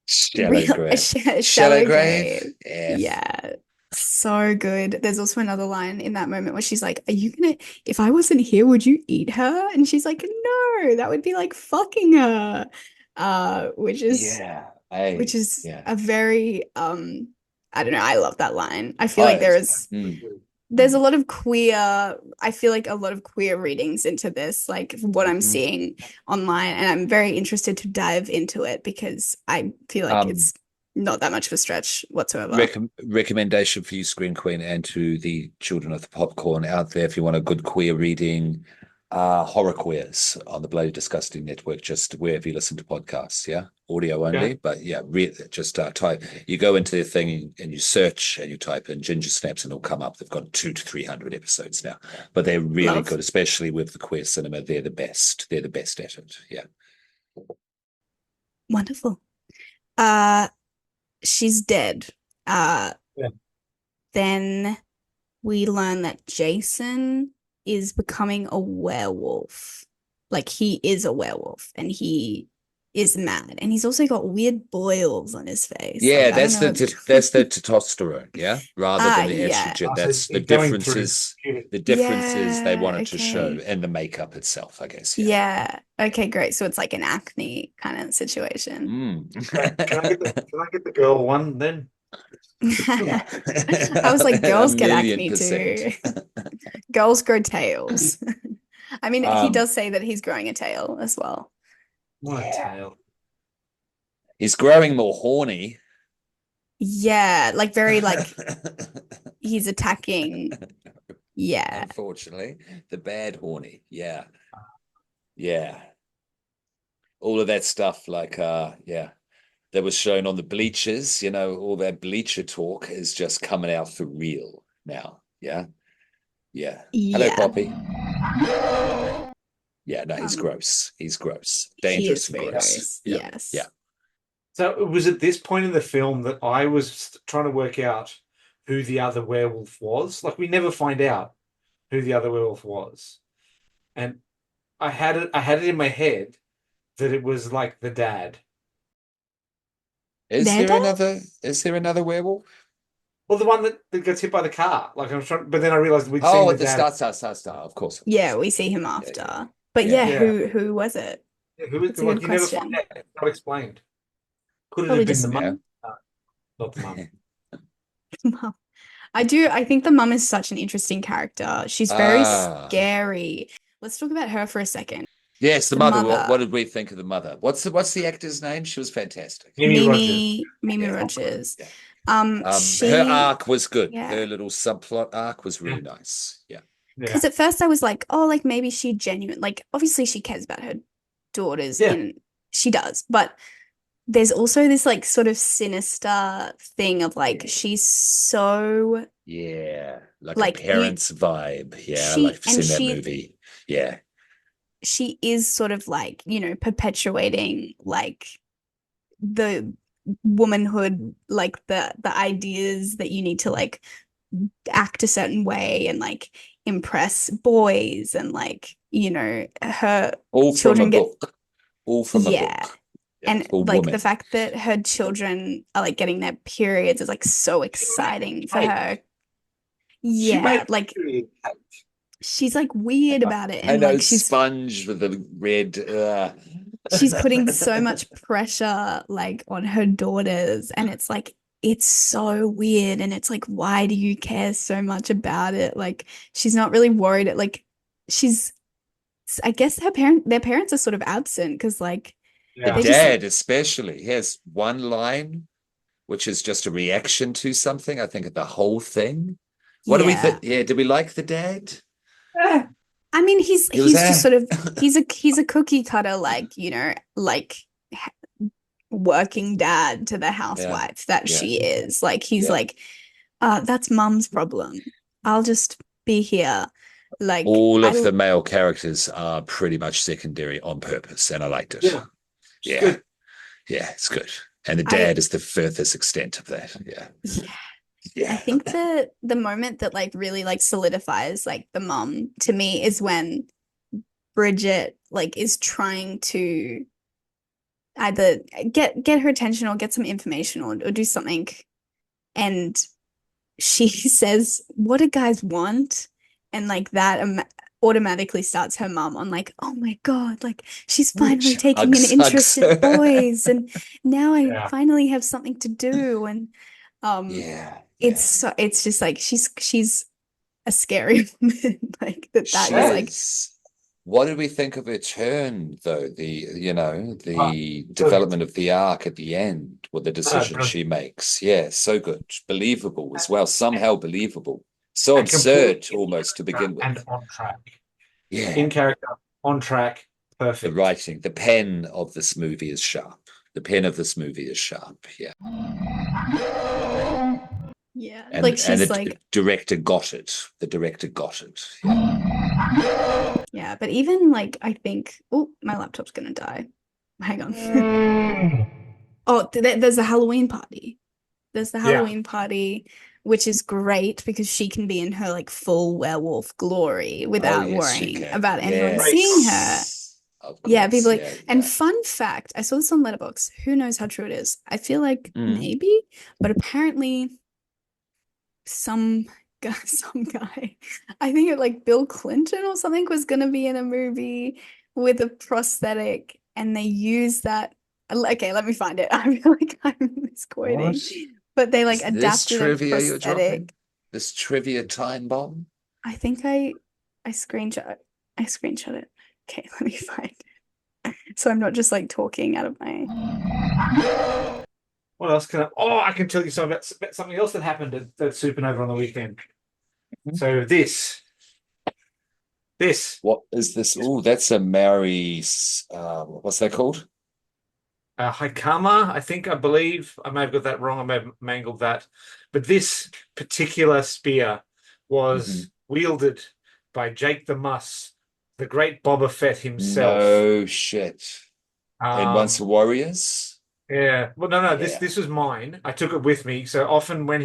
Shallow real a grave. Shallow shallow grave. grave. Yeah. Yeah. So good. There's also another line in that moment where she's like, "Are you gonna, if I wasn't here, would you eat her?" And she's like, "No, that would be like fucking her." Which is Yeah. Yeah. a very I don't know, I love that line. I feel like Oh, Pretty there's a mm, lot of queer, I feel like a lot of queer readings into this, like from what I'm mhm. seeing online, and I'm very interested to dive into it because I feel like Um, it's not that much of a stretch whatsoever. recommendation for you, Screen Queen, and to the children of the popcorn out there, if you want a good queer reading, horror queers on the Bloody Disgusting Network, just wherever you listen to podcasts. Yeah, audio Yeah. only, but yeah, just type. You go into the thing and you search and you type in Ginger Snaps, and it'll come up. They've got 200 to 300 episodes now, but they're really Love. good, especially with the queer cinema. They're the best. They're the best at it. Yeah. Wonderful. She's dead. Uh, Yeah. then we learn that Jason is becoming a werewolf. Like he is a werewolf and he is mad. And he's also got weird boils on his face. Like Yeah, I don't that's know. that's the testosterone, yeah, rather than the Yeah. estrogen. So That's the he's going through differences. puberty. The differences they Yeah. wanted to show Okay. in the makeup itself, I guess. Yeah. Yeah. Okay, great. So it's like an acne kind of situation. Mm. Can I get the girl one then? Yeah. I was like, A girls get million acne percent. too. Girls grow tails. I mean, he Um, does say that he's growing a tail as well. What a yeah, tale. he's growing more horny. Yeah, like very like he's attacking. Yeah. Unfortunately, the bad horny. Yeah, yeah. All of that stuff, like, yeah, that was shown on the bleachers. All that bleacher talk is just coming out for real now. Yeah. Yeah. Hello, Yeah. Poppy. Yeah, no, he's Um, gross. He's gross. he is Dangerous and very gross. gross. Yeah. Yeah. Yes. So it was at this point in the film that I was trying to work out who the other werewolf was. Like we never find out who the other werewolf was. And I had it in my head that it was like the dad. Their dad? Is there another werewolf? Well, the one that gets hit by the car. Like I'm trying, but then I realized we'd seen Oh, the at the dad. start. Of course. Of Yeah, course. we see him Yeah, yeah. after. But Yeah. yeah, Yeah. who was it? Yeah, who was That's a like good you never find question. out. It's not explained. Could it Probably have been just the Yeah. mum? No, not the mum. mum. I think the mum is such an interesting character. She's very Ah. scary. Let's talk about her for a second. Yes, the The mother. What mother, did we think of the mother? What's the actor's name? She was fantastic. Amy Rogers. Mimi Yeah. Rogers. Yeah. Her She, arc was good. yeah, Her little subplot arc was Yeah. really nice. Yeah. Yeah. because at first I was like, oh, like maybe she genuine, like obviously she cares about her daughters Yeah. she does, but there's also this like sort of sinister thing of like she's so Yeah. Like a like you parent's vibe. Yeah. I've seen that movie. Yeah. she is sort of like, perpetuating like the womanhood, like the ideas that you need to like act a certain way and like impress boys and like, her All from a children get book. All from a yeah. book. Yeah. And All like the women. fact that her children are like getting their periods is like so exciting for Cake. her. She made Yeah, a like period cake. she's like weird about it I and know, like she's sponge with the red. she's putting so much pressure like on her daughters and it's so weird and it's like why do you care so much about it? Like she's not really worried at like she's I guess their parents are sort of absent because like The Yeah. they just dad, especially, he has one line, which is just a reaction to something. I think the whole thing. What do we yeah. think? Yeah, do we like the dad? Eh, I mean, He was he's just there. sort of he's a cookie cutter, like like working dad to the Yeah, housewife that yeah, she is. Like he's yeah. like, that's mum's problem. I'll just be here. Like All of the male characters are pretty much secondary on purpose, and I liked it. Yeah. It's Yeah, good. yeah, it's good. And the I dad is the furthest extent of that. Yeah, yeah. I yeah. think the moment that like really like solidifies like the mum to me is when Bridget like is trying to either get her attention or get some information or do something and she says what do guys want and like that automatically starts her mum on like oh my god like she's finally Which taking an hugs, interest hugs. in boys and now I Yeah. finally have something to do and Yeah, yeah. it's just like she's a scary woman like that She is Yeah. like is. What did we think of her turn, though? Ah, The brilliant. development of the arc at the end, with the decision Brilliant. she makes. Yeah, so good. Believable as well. Somehow believable. So And completely absurd almost to begin with. and on track. Yeah. In character, on track, The perfect. writing, the pen of this movie is sharp. The pen of this movie is sharp. Yeah. yeah And like and she's the like director got it. The director got it. Yeah. yeah but even like I think oh my laptop's gonna die hang on oh there's a Halloween party. There's the Yeah. Halloween party, which is great because she can be in her like full werewolf glory Oh without yes, she worrying can. about anyone Great. seeing her. Yes. Of Yeah, course. people like, Yeah, and yeah. fun fact, I saw this on Letterboxd. Who knows how true it is? I feel like Mm. maybe, but apparently some some guy, I think it like Bill Clinton or something was gonna be in a movie with a prosthetic, and they used that. Okay, let me find it. I feel like I'm misquoting, What? but they like Is this adapted a trivia you're dropping? prosthetic. This trivia time bomb? I think I screenshot it. Okay, let me find it. So I'm not just like talking out of my What else can I? Oh, I can tell you something about something else that happened at Supernova on the weekend. So this What is this? Oh, that's a Maori. What's that called? Haikama, I believe, I may have got that wrong. I may have mangled that, but this particular spear Mhm. was wielded by Jake the Muss, the great Boba Fett himself. No shit. In Once Um, Warriors? yeah. Well, no, this Yeah. this was mine. I took it with me. So often when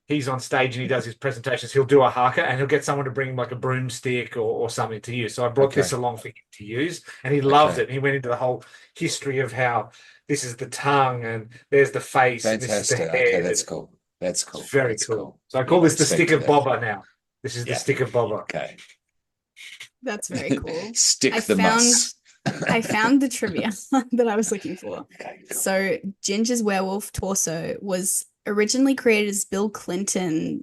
he's on stage and he does his presentations, he'll do a haka and he'll get someone to bring him like a broomstick or something to use. So I brought this Okay. along for him to use, and he loved Okay. it. He went into the whole history of how this is the tongue and there's the face and this is the Fantastic. Okay, head. that's cool. That's It's cool. very That's cool. cool. So I Yeah, call I this the stick respect of that. Boba now. This is the Yeah. stick of Boba. Okay. That's very cool. Stick I the found muss. I found the trivia that I was looking for. Okay, cool. So Ginger's werewolf torso was originally created as Bill Clinton's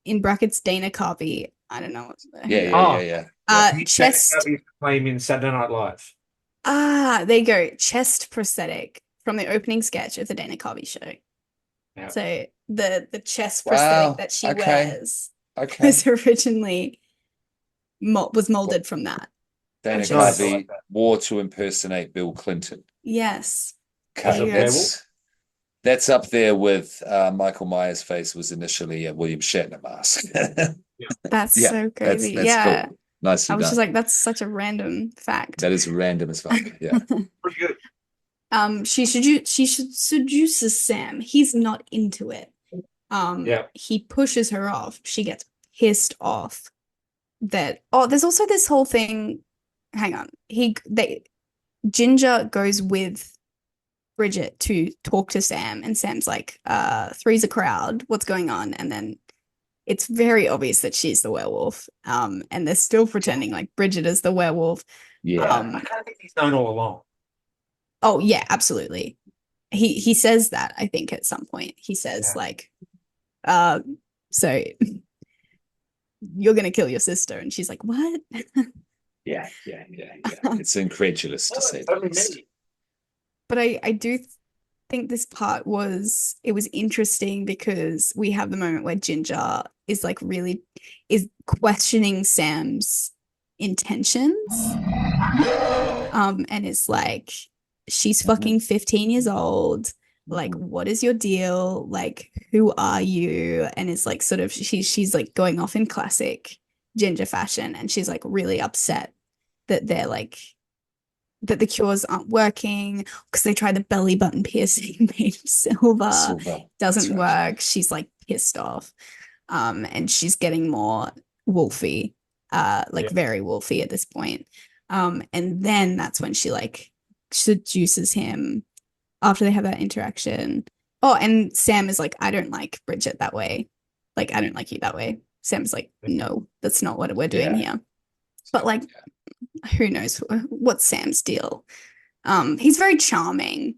in brackets Dana Carvey. I don't know what the Yeah, heck. yeah, yeah, Oh, yeah. Yeah. Chest. He's playing in Saturday Night Live. There you go. Chest prosthetic from the opening sketch of the Dana Carvey show. Yeah. So the chest Wow. prosthetic that she Okay. wears Okay. was originally molded from that. Dana Which is- Nice. I Carvey like that. wore to impersonate Bill Clinton. Yes. As a Okay, werewolf? that's up there with Michael Myers' face was initially a William Shatner mask. That's Yeah, so that's crazy. cool. Yeah. Nicely I was just done. like, that's such a random fact. That is random as fuck. Yeah. Pretty good. She seduces Sam. He's not into it. Yeah. He pushes her off. She gets pissed off that there's also this whole thing. Hang on. Ginger goes with Bridget to talk to Sam, and Sam's like, three's a crowd. What's going on? And then it's very obvious that she's the werewolf. And they're still pretending like Bridget is the werewolf. Yeah. I kind of think he's known all along. Oh yeah, absolutely. He says that, I think, at some point. He says Yeah. like, so you're gonna kill your sister, and she's like, what? Yeah. It's incredulous to say the Totally least. me. But I do think this part was interesting because we have the moment where Ginger is like really is questioning Sam's intentions. And it's like, she's fucking 15 years old. Like, what is your deal? Like, who are you? And it's like sort of she's like going off in classic Ginger fashion, and she's like really upset that they're like that the cures aren't working because they tried the belly button piercing made of silver. Doesn't work. She's like pissed off. And she's getting more wolfy, very wolfy at this point. And then that's when she like seduces him after they have that interaction. Oh, and Sam is like, I don't like Bridget that way. Like, I don't like you that way. Sam's like, no, that's not what we're doing here. But like, who knows what's Sam's deal? He's very charming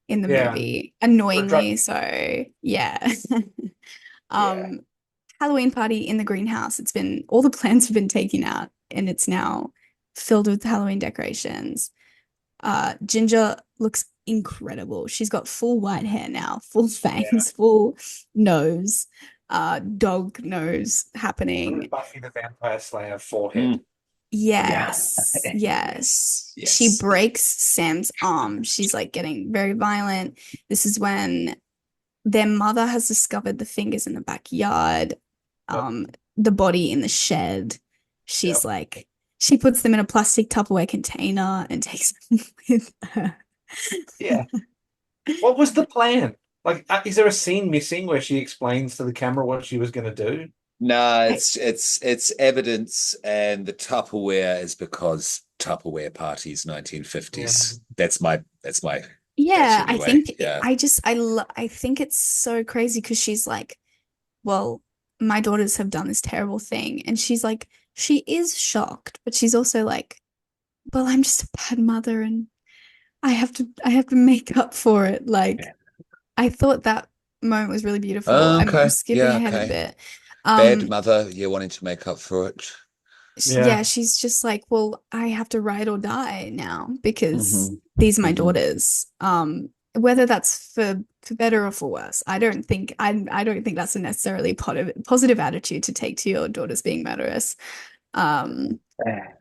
in the movie, annoyingly so. Yeah. Halloween party in the greenhouse. All the plants have been taken out, and it's now filled with Halloween decorations. Ginger looks incredible. She's got full white hair now, full fangs, full nose, dog nose happening. Buffy the Vampire Slayer forehead. Yes. She breaks Sam's arm. She's like getting very violent. This is when their mother has discovered the fingers in the backyard, the body in the shed. She's like, she puts them in a plastic Tupperware container and takes them with her. Yeah. What was the plan? Like, is there a scene missing where she explains to the camera what she was going to do? No, it's evidence, and the Tupperware is because Tupperware parties 1950s. That's my Yeah, I anyway. think I think it's so crazy because she's like, well, my daughters have done this terrible thing, and she's like, she is shocked, but she's also like, well, I'm just a bad mother, and I have to make up for it. Like, I thought that moment was really beautiful. I'm skipping ahead a bit. Bad mother, you're wanting to make up for it. Yeah, she's just like, well, I have to ride or die now because these are my daughters. Whether that's for better or for worse, I don't think that's a necessarily positive attitude to take to your daughters being murderous.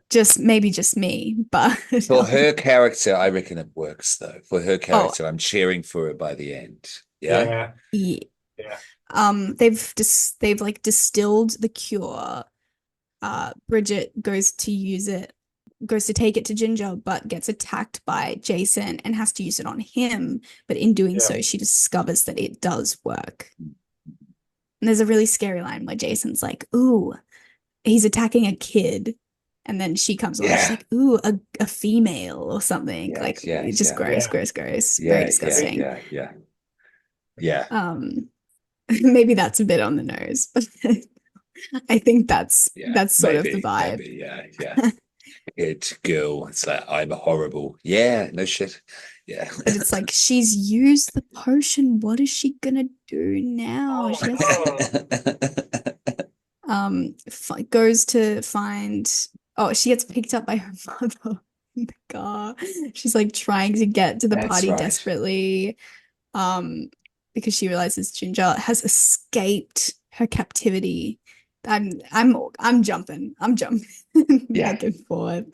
Just me, but for her character, I reckon it works though. For her character, I'm cheering for her by the end. Yeah. They've like distilled the cure. Bridget goes to take it to Ginger, but gets attacked by Jason and has to use it on him. But in doing so, she discovers that it does work. And there's a really scary line where Jason's like, ooh, he's attacking a kid. And then she comes along, she's like, ooh, a female or something. Just gross. Very disgusting. Yeah. Maybe that's a bit on the nose, but I think that's sort of the vibe. Maybe, yeah. Kid, girl, it's like, I'm horrible. Yeah, no shit. Yeah. But it's like, she's used the potion. What is she gonna do now? She goes to find. Oh, she gets picked up by her mother. in the car. She's like trying to get to the That's party right. desperately, because she realizes Ginger has escaped her captivity. I'm jumping. I'm jumping Yeah. back and forth.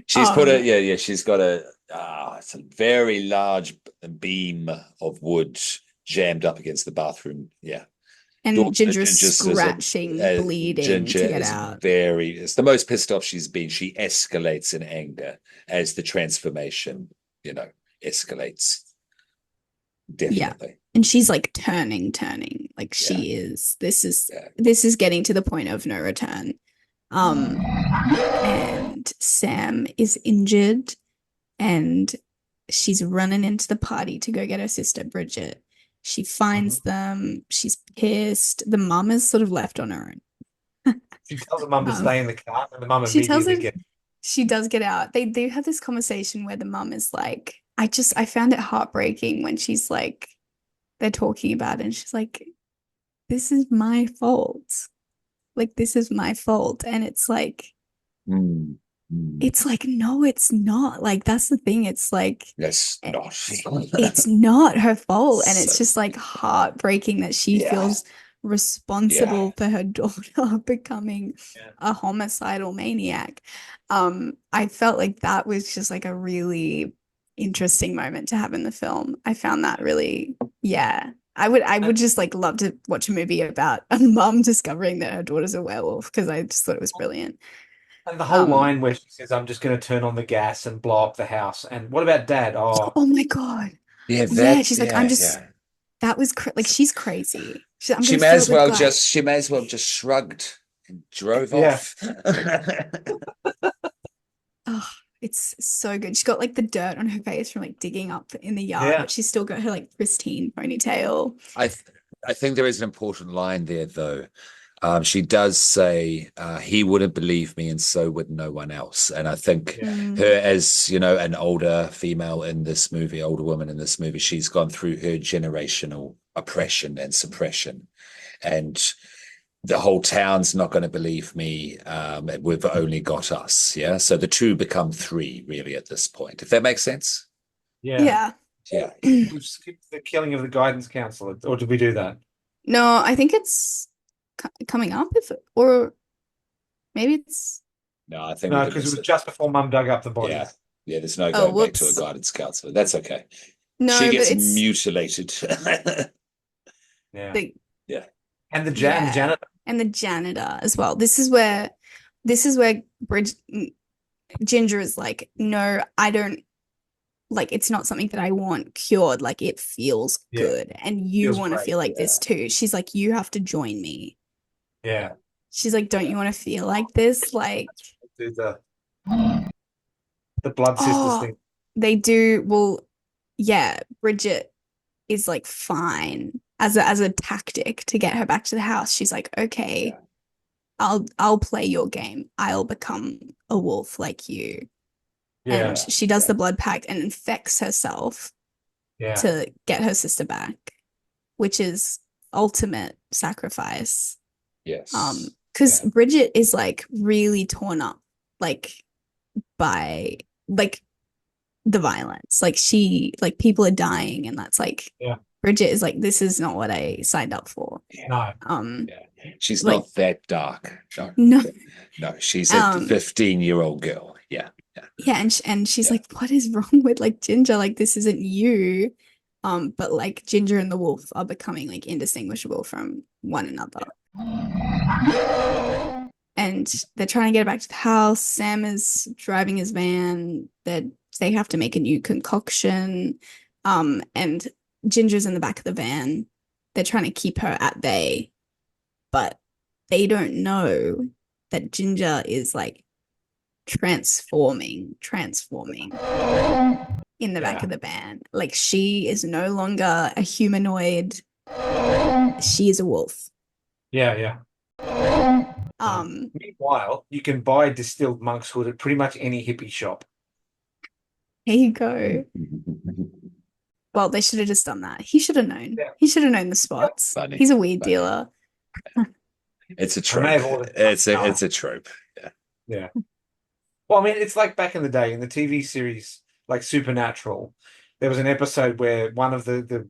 She's put a Um, she's got it's a very large beam of wood jammed up against the bathroom. Yeah. and Daughter Ginger is Ginger's is scratching, bleeding Ginger to get is out. it's the most pissed off she's been. She escalates in anger as the transformation, escalates. Yeah. Definitely. And she's like turning. Like Yeah. she is. This Yeah. is getting to the point of no return. And Sam is injured and she's running into the party to go get her sister Bridget. She finds them. She's pissed. The mum is sort of left on her own. She tells her mum to Um, stay in the car, and the mum she tells immediately her gets. she does get out. They do have this conversation where the mum is like, I found it heartbreaking when she's like, they're talking about it and she's like, this is my fault. Like, this is my fault. And Mm. Mm. it's like, no, it's not. Like, that's the thing. It's like, That's eh, not. it's not her fault. And it's So, just like heartbreaking that she yeah. feels Yeah. responsible for her daughter becoming Yeah. a homicidal maniac. I felt like that was just like a really interesting moment to have in the film. I found that really, yeah. I would just like love to watch a movie about a mum discovering that her daughter's a werewolf because I just thought it was brilliant. And the whole Um, line where she says, "I'm just going to turn on the gas and blow up the house." And what about Dad? Oh, oh my God. Yeah, Yeah, that, she's like, I'm yeah, just, yeah. that was like, she's crazy. I'm She gonna may fill it as with well glass. just she may as well just shrugged and drove yeah, off. Oh, it's so good. She's got like the dirt on her face from like digging up in the yard, yeah, but she's still got her like pristine ponytail. I th I think there is an important line there though. She does say he wouldn't believe me and so would no one else. And I think yeah, Mm, her as, an older female in this movie, older woman in this movie, she's gone through her generational oppression and suppression. And the whole town's not going to believe me. We've only got us. Yeah. So the two become three, really, at this point, if that makes sense. yeah. yeah. Yeah. We've skipped the killing of the guidance counselor, or did we do that? No, I think it's coming up if or maybe it's No, I think we No, did because it miss was it. just before Mum dug up the Yeah. bodies. Yeah. There's no oh going back to a whoops. guidance counselor. That's okay. She No, but gets it's mutilated. Yeah, the Yeah. and the yeah. janitor. And the janitor as well. This is where Ginger is like, no, I don't like it's not something that I want cured. Like it feels Yeah, good. And you feels want to great. feel like Yeah. this too. She's like, you have to join me. Yeah, She's like, don't Yeah. you want to feel like this? Like, do the blood sisters oh, thing. they do. Well, yeah, Bridget is like fine as a tactic to get her back to the house. She's like, okay, Yeah. I'll play your game. I'll become a wolf like you. And Yeah, she does Yeah. the blood pact and infects herself yeah, to get her sister back, which is ultimate sacrifice. Yes. Because Yeah. Bridget is like really torn up, like by like the violence. Like like people are dying, and that's like yeah. Bridget is like, this is not what I signed up for. Yeah. No, Yeah. She's Like not that dark. No. no, No, she's a um, 15-year-old girl. Yeah. Yeah. yeah, and she's Yeah. like, what is wrong with like Ginger? Like this isn't you. But like Ginger and the wolf are becoming like indistinguishable from one another. And they're trying to get back to the house. Sam is driving his van. They have to make a new concoction. And Ginger's in the back of the van. They're trying to keep her at bay, but they don't know that Ginger is like transforming in the back yeah, of the van. Like she is no longer a humanoid. She is a wolf. yeah, yeah. Meanwhile, you can buy distilled monk's hood at pretty much any hippie shop. Here you go. Well, they should have just done that. He should have known. Yeah. He should have known the spots. Funny. He's a weed Funny. dealer. It's a I may trope. have ordered It's a trope. Yeah. Yeah. Well, I mean, it's like back in the day in the TV series like Supernatural. There was an episode where one of the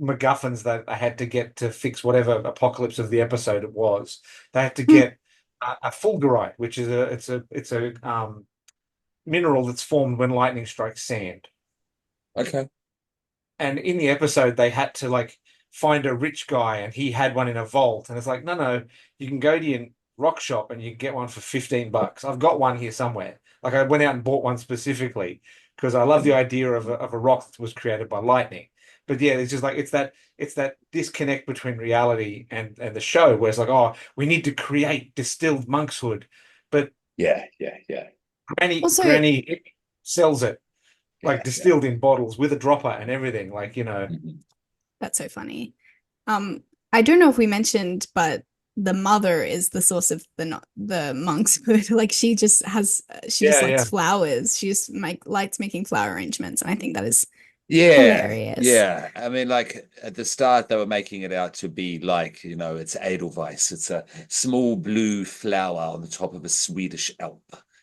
MacGuffins that I had to get to fix whatever apocalypse of the episode it was, they had to Hmm. get a fulgurite, which is a mineral that's formed when lightning strikes sand. Okay. And in the episode, they had to like find a rich guy, and he had one in a vault. And it's like, no, no, you can go to your rock shop and you can get one for $15. I've got one here somewhere. Like I went out and bought one specifically because I love the idea of a rock that was created by lightning. But yeah, it's just like it's that disconnect between reality and the show where it's like, oh, we need to create distilled monkshood, but Yeah, yeah, yeah, Also, Granny sells it like yeah, yeah. distilled in bottles with a dropper and everything. Like, you know. Mhm. that's so funny. Um, I don't know if we mentioned, but the mother is the source of the monk's food. Like she just Yeah, likes yeah. flowers. She just likes making flower arrangements, and I think that is Yeah, hilarious. yeah. I mean, like at the start, they were making it out to be like, it's Edelweiss. It's a small blue flower on the top of a Swedish Alp.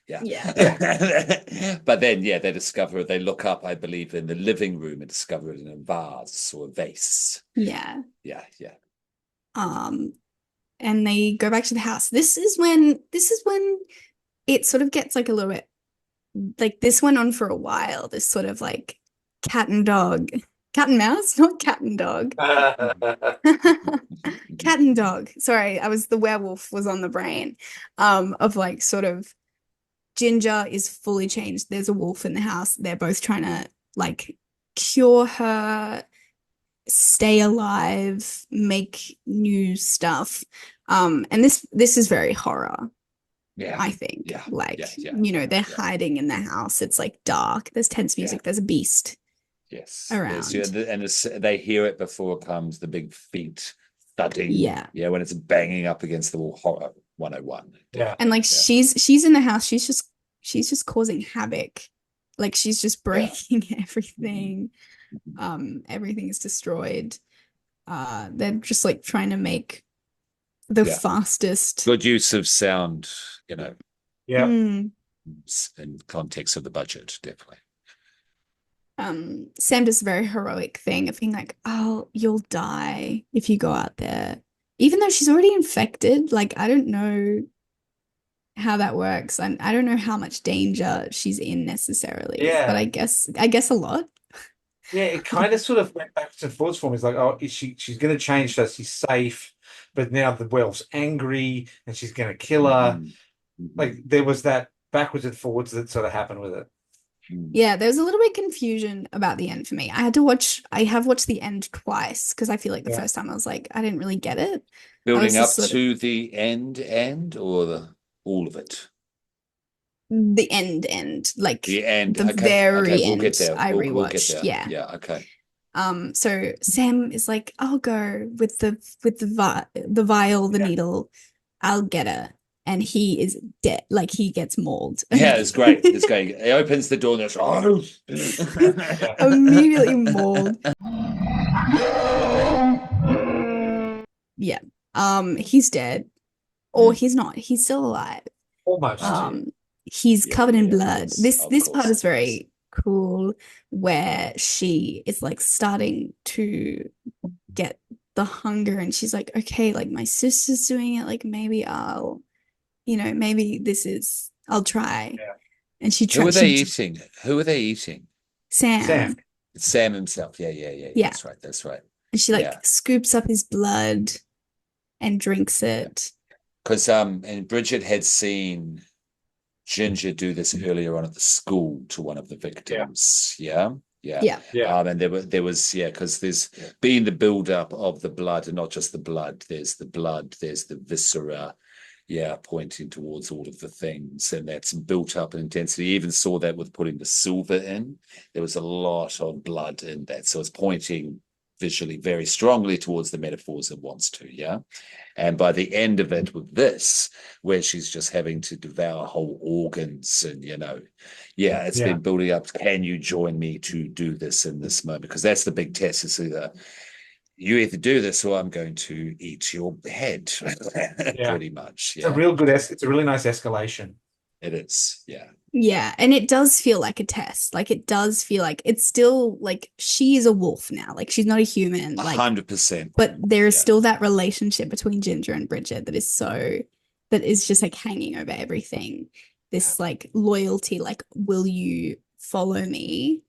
Yeah. Yeah, Yeah. But then, yeah, they look up, I believe, in the living room and discover it in a vase or a vase. yeah. Yeah, yeah. Um, and they go back to the house. This is when it sort of gets like a little bit like this went on for a while. This sort of like cat and dog, cat and mouse, not cat and dog. Cat and dog. Sorry, I was the werewolf was on the brain. Of like sort of Ginger is fully changed. There's a wolf in the house. They're both trying to like cure her, stay alive, make new stuff. And this is very horror, Yeah, I think. yeah, Like, yeah, yeah, yeah, they're yeah, hiding in the house. It's like dark. There's tense yeah. music. There's a beast Yes. around. They hear it before it comes, the big feet thudding. Yeah. Yeah, when it's banging up against the wall. Horror 101. Yeah. And Definitely. like Yeah. she's in the house. She's just causing havoc. Like she's just Yeah. breaking Mhm. everything. Mhm. Everything is destroyed. They're just like trying to make the Yeah. fastest. Good use of sound, Yeah. Hmm. in context of the budget, definitely. Sam does a very heroic thing of being like, "Oh, you'll die if you go out there," even though she's already infected. Like, I don't know how that works, and I don't know how much danger she's in necessarily, but Yeah. I guess a lot. Yeah. It kind of sort of went back and forth for me. It's like, oh, she's gonna change so she's safe, but now the werewolf's angry and she's gonna kill her. Mhm. Like Mhm. there was that backwards and forwards that sort of happened with it. Mhm. Yeah, there was a little bit confusion about the end for me. I have watched the end twice because I feel like the Yeah. first time I was like, I didn't really get it. I was Building just up sort of to the end, or all of it? the end, like The end. the Okay. Okay. very We'll get end there. I We'll get rewatched. there. Yeah. Yeah. Okay. So Sam is like, I'll go with the vial, the Yeah. needle, I'll get her. And he is dead, like he gets mauled Yeah, it's immediately. great. It's going. He opens the door and goes, oh. Yeah. Immediately mauled. Yeah. He's dead. Or Mm. he's not. He's still alive. Almost. Ah, He's yeah, covered yeah, in yeah, of blood. course, This of this part course, is of course. very cool, where she is like starting to get the hunger, and she's like, okay, like my sister's doing it, like maybe I'll try. Yeah. And she Who are tries. they eating? Who are they eating? Sam. Sam, It's Sam himself. Yeah, yeah, yeah, yeah. yeah, That's right. That's right. and she Yeah. like scoops up his blood and drinks it. Because and Bridget had seen Ginger do this earlier on at the school to one of the Yeah. victims. Yeah. Yeah. Yeah, Yeah. And there was, yeah, because there's been the build-up of the blood, and not just the blood. There's the blood, there's the viscera, yeah, pointing towards all of the things, and that's built up in intensity. You even saw that with putting the silver in. There was a lot of blood in that, so it's pointing visually very strongly towards the metaphors it wants to. Yeah. And by the end of it with this, where she's just having to devour whole organs, and yeah, it's Yeah. been building up. Can you join me to do this in this moment? Because that's the big test. It's either you either do this or I'm going to eat your head, Yeah. pretty much. It's a Yeah. real good it's a really nice escalation. It is. Yeah. Yeah, and it does feel like a test. Like it does feel like it's still like she is a wolf now. Like she's not a human. Like 100%. but there is Yeah. still that relationship between Ginger and Bridget that is just like hanging over everything. This like loyalty, like, will you follow me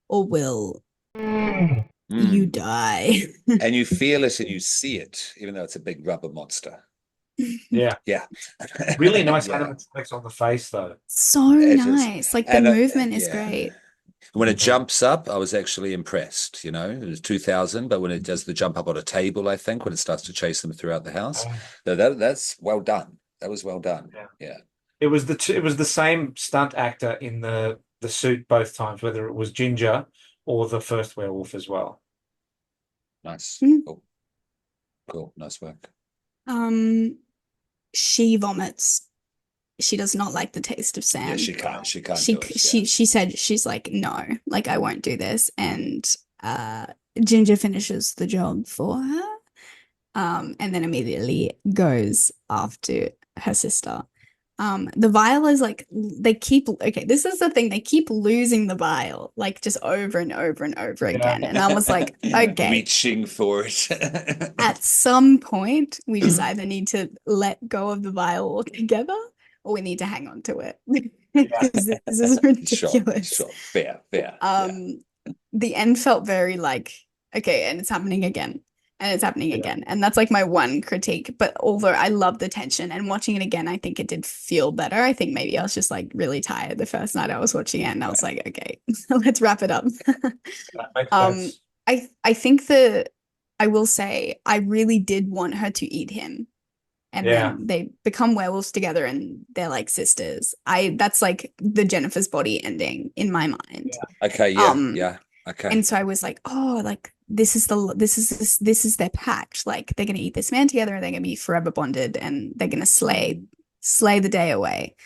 or will you Mm. die? And you feel it and you see it, even though it's a big rubber monster. Yeah. Yeah. Really nice Yeah. animatronics on the face, though. So It is. nice. Like the And movement is yeah. great. When it jumps up, I was actually impressed. You know, it was 2000, but when it does the jump up on a table, I think when it starts to chase them throughout the house, that's well done. That was well done. Yeah. Yeah. It was the same stunt actor in the suit both times, whether it was Ginger or the first werewolf as well. Nice. Mm. Cool. Cool. Nice work. She vomits. She does not like the taste of Yeah, sand. she can't. She can't She do it. she Yeah. she said she's like, no, like I won't do this. And Ginger finishes the job for her. And then immediately goes after her sister. The vial is like this is the thing, they keep losing the vial, like just over and over and over again. And I was like, okay, Reaching for it. at some point we just either need to let go of the vial altogether or we need to hang on to it. Because this is ridiculous. Sure. Fair. The end felt very like, okay, and it's happening again. And it's happening again. And that's like my one critique. But although I love the tension and watching it again, I think it did feel better. I think maybe I was just like really tired the first night I was watching it. And I was like, okay, let's wrap it up. That makes sense. I think I will say I really did want her to eat him. And then they become werewolves together and they're like sisters. That's like the Jennifer's Body ending in my mind. Okay, yeah. Okay. And so I was like, oh, like this is their pact. Like they're gonna eat this man together and they're gonna be forever bonded and they're gonna slay the day away.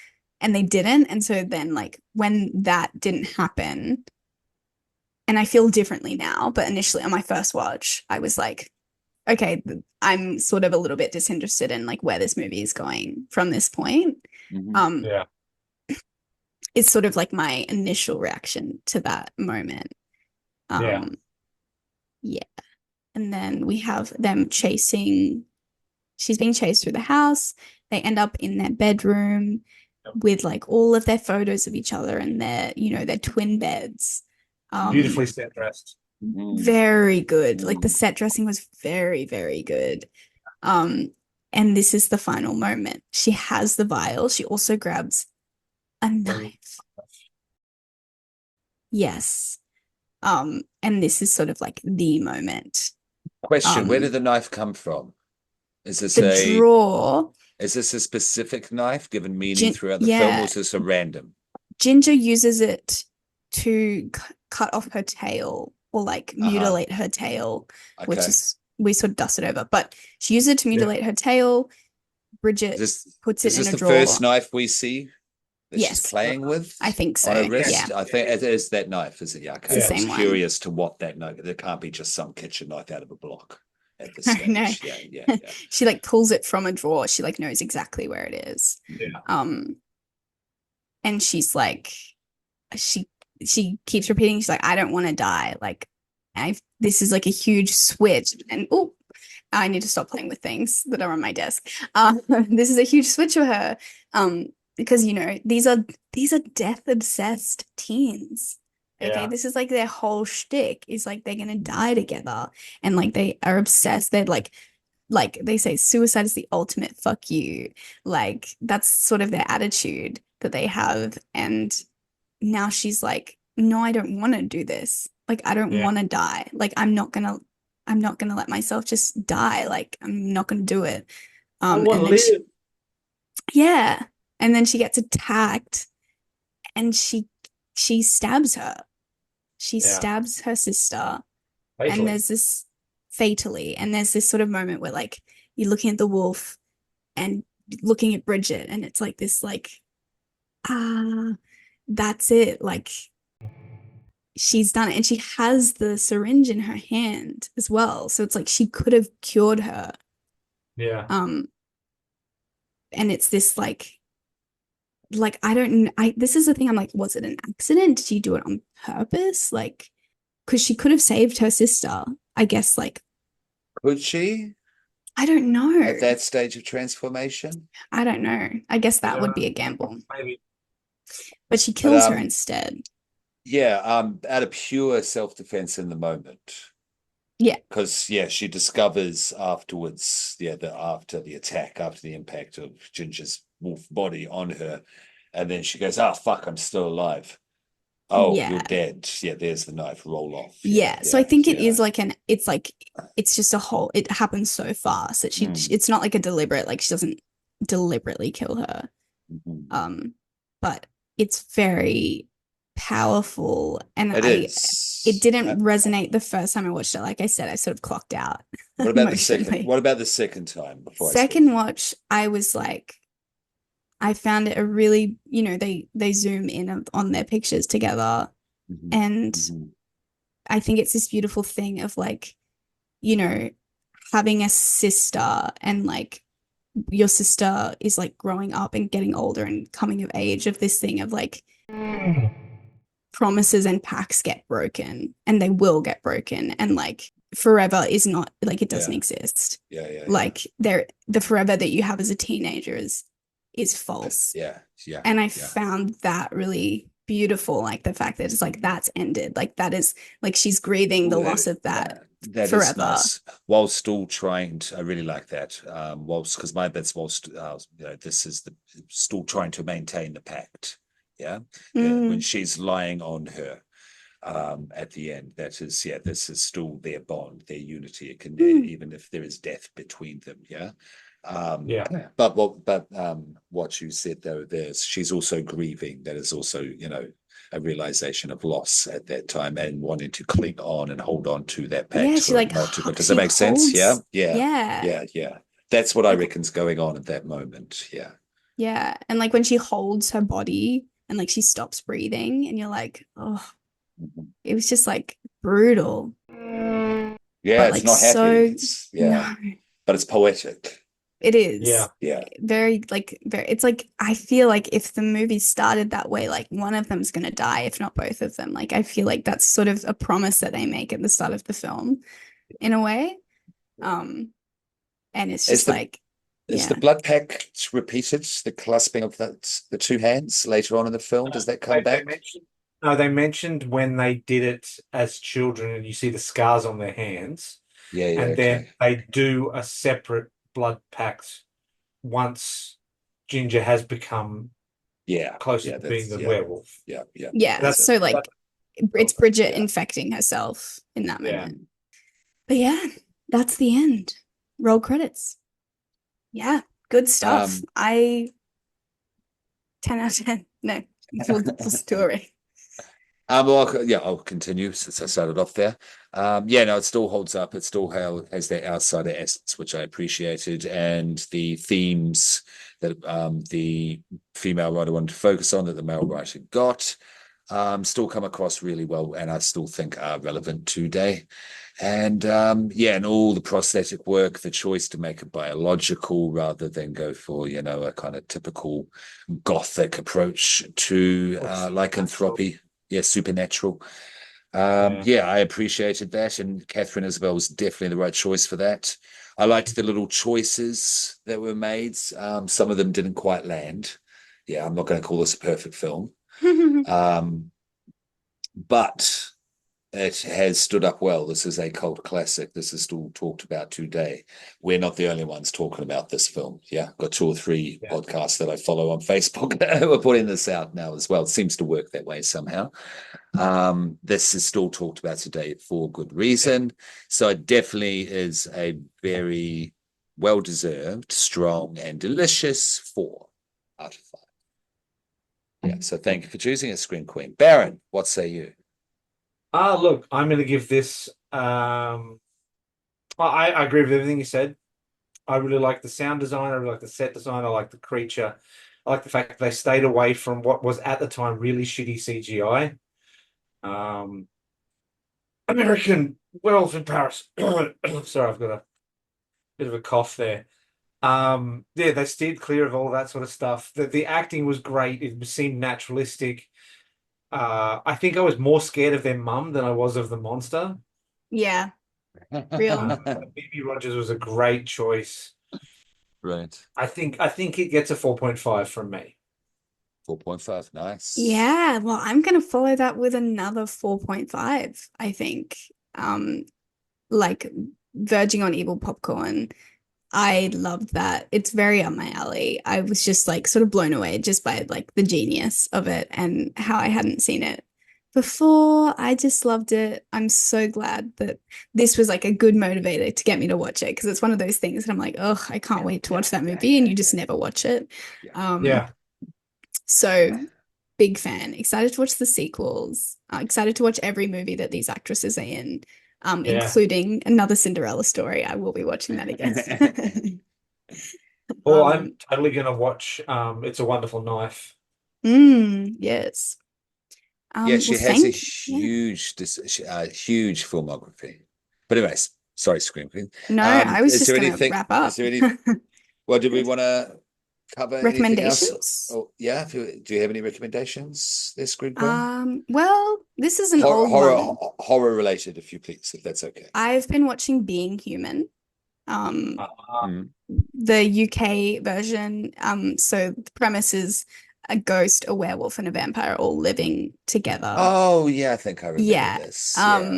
And they didn't. And so then like when that didn't happen, and I feel differently now, but initially on my first watch, I was like, okay, I'm sort of a little bit disinterested in like where this movie is going from this point. It's sort of like my initial reaction to that moment. Yeah. And then we have them she's being chased through the house. They end up in their bedroom with like all of their photos of each other and their twin beds. Beautifully set dressed. Very good. Like the set dressing was very, very good. And this is the final moment. She has the vial. She also grabs a knife. Yes. And this is sort of like the moment. Question, where did the knife come from? Is this the drawer? Is this a specific knife given meaning throughout the film, or is this a random? Ginger uses it to cut off her tail or like mutilate her tail, which is we sort of dusted over. But she uses it to mutilate her tail. Bridget puts it in a drawer. Is this the first knife we see that she's playing with? I think so. On her wrist? Yeah. I think it is that knife, is it? Yeah, okay. It's the same I was curious to what that knife. There can't be just some kitchen knife out of a block at this stage. No. Yeah. She like pulls it from a drawer. She like knows exactly where it is. And she's like, she keeps repeating, she's like, I don't want to die. Like, this is like a huge switch. And I need to stop playing with things that are on my desk. This is a huge switch for her. Because these are death obsessed teens. Okay, this is like their whole shtick is like they're gonna die together, and like they are obsessed. They're like they say suicide is the ultimate fuck you. Like that's sort of their attitude that they have. And now she's like, no, I don't want to do this. Like I don't want to die. Like I'm not gonna let myself just die. Like I'm not gonna do it. And then and then she gets attacked and she stabs her. She stabs her sister. Fatally. And there's this fatally. And there's this sort of moment where like you're looking at the wolf and looking at Bridget and it's like this like, that's it. Like she's done it. And she has the syringe in her hand as well. So it's like she could have cured her. Yeah. And it's this like like I don't I this is the thing, I'm like, was it an accident? Did she do it on purpose? Like, because she could have saved her sister, I guess. Like, Could she I don't know. at that stage of transformation? I don't know. I guess that would Yeah, be a gamble, maybe. but she But kills her instead. yeah, out of pure self-defense in the moment. Yeah. Because yeah, she discovers afterwards, yeah, that after the attack, after the impact of Ginger's wolf body on her, and then she goes, "Oh fuck, I'm still alive." Oh, you're Yeah. dead. Yeah, there's the knife. Roll off. Yeah, Yeah. So I yeah, think it is yeah. like it's just a whole, it happens so fast that Mm, it's not like a deliberate, like she doesn't deliberately kill her. mhm. Um, but it's very powerful, and It it is. didn't resonate the first time I watched it. Like I said, I sort of clocked out What about the second? emotionally. What about the second time before I speak? Second watch, I was like, I found it a really, they zoom in on their pictures together, Mhm, and mhm. I think it's this beautiful thing of like, you know, having a sister, and like your sister is like growing up and getting older and coming of age, of this thing of like promises and pacts get broken, and they will get broken, and like forever is not, like, it doesn't Yeah, exist. yeah, yeah, yeah, Like the forever that you have as a teenager is false. yeah, yeah, And I yeah. found that really beautiful, like the fact that it's like that's ended, like that is, like she's grieving the Well, loss of that that is forever. nice. While still trying to, I really like that. Whilst because my bit's whilst this is the still trying to maintain the pact. Yeah, when Mm, she's lying on her, at the end, that is, yeah, this is still their bond, their unity. It can mm. even if there is death between them. Yeah. Um, Yeah. but what you said though, there's she's also grieving. That is also, a realization of loss at that time and wanting to cling on and hold on to that Yeah, pact she for it like not to go. Does that she make sense? Yeah, holds, yeah, yeah, yeah, yeah. That's what I like, reckon's going on at that moment. Yeah. yeah, and like when she holds her body and like she stops breathing, and you're like, oh, Mhm. it was just like brutal, Yeah, but it's like not happy. so, It's yeah, no, but it's poetic. it Yeah. is Yeah. very, like, very, it's like I feel like if the movie started that way, like one of them's gonna die, if not both of them. Like I feel like that's sort of a promise that they make at the start of the film, in a way. Um, and it's Is just the like, is the yeah. blood pact repeated? The clasping of the two hands later on in the film. Does that come They back? mentioned no, they mentioned when they did it as children, and you see the scars on their hands, Yeah, yeah, and then okay. they do a separate blood pact once Ginger has become Yeah, closer yeah, to being that's the yeah, werewolf. yeah, yeah. Yeah, That's That's it. so that. like Oh, it's Bridget Yeah. infecting herself in that yeah. moment. But yeah, that's the end. Roll credits. Yeah, good stuff. Um, I 10 out of 10. No, full story. well, yeah, I'll continue since I started off there. Yeah, no, it still holds up. It still has that outsider essence, which I appreciated, and the themes that the female writer wanted to focus on that the male writer got still come across really well, and I still think are relevant today. And yeah, and all the prosthetic work, the choice to make it biological rather than go for, a kind of typical gothic approach to Or supernatural. lycanthropy. Yeah, supernatural. Yeah. Yeah, I appreciated that, and Catherine Isabel was definitely the right choice for that. I liked the little choices that were made. Some of them didn't quite land. Yeah, I'm not going to call this a perfect film, um, but it has stood up well. This is a cult classic. This is still talked about today. We're not the only ones talking about this film. Yeah, got two or three Yeah. podcasts that I follow on Facebook who are putting this out now as well. It seems to work that way somehow. This is still talked about today for good Yeah. reason. So it definitely is a very well-deserved, strong, and delicious 4 out of 5. Yeah. So thank you for choosing a Screen Queen. Baron, what say you? Look, I'm going to give this. I agree with everything you said. I really like the sound design. I really like the set design. I like the creature. I like the fact that they stayed away from what was at the time really shitty CGI. Um, American Werewolf in Paris. Sorry, I've got a bit of a cough there. Yeah, they steered clear of all that sort of stuff. The acting was great. It seemed naturalistic. I think I was more scared of their mum than I was of the monster. Yeah, real. Phoebe Rogers was a great choice. Right. I think it gets a 4.5 from me. 4.5. Nice. Yeah, well, I'm gonna follow that with another 4.5, I think. Like verging on evil popcorn. I loved that. It's very up my alley. I was just like sort of blown away just by like the genius of it and how I hadn't seen it before. I just loved it. I'm so glad that this was like a good motivator to get me to watch it because it's one of those things that I'm like, oh, I can't wait to watch that movie, and you just never watch it. Yeah. Um, Yeah. so big fan. Excited to watch the sequels. Excited to watch every movie that these actresses are in, Yeah. including another Cinderella story. I will be watching that again. Oh, I'm Um, totally gonna watch It's a Wonderful Knife. yes. Yeah, Well, she has a thank you. Yeah. huge filmography. But anyways, sorry, Scream Queen. No, I was Is just there gonna anything? wrap Is up. there any? Well, do we want to cover anything else? Recommendations? Oh, yeah. Do you have any recommendations there, Scream Queen? Well, this is an Horror, old one. horror related, if you please, if that's okay. I've been watching Being Human. Um, Mm. the UK version. So the premise is a ghost, a werewolf, and a vampire all living together. Oh, yeah, I think I remember Yeah. this. Um,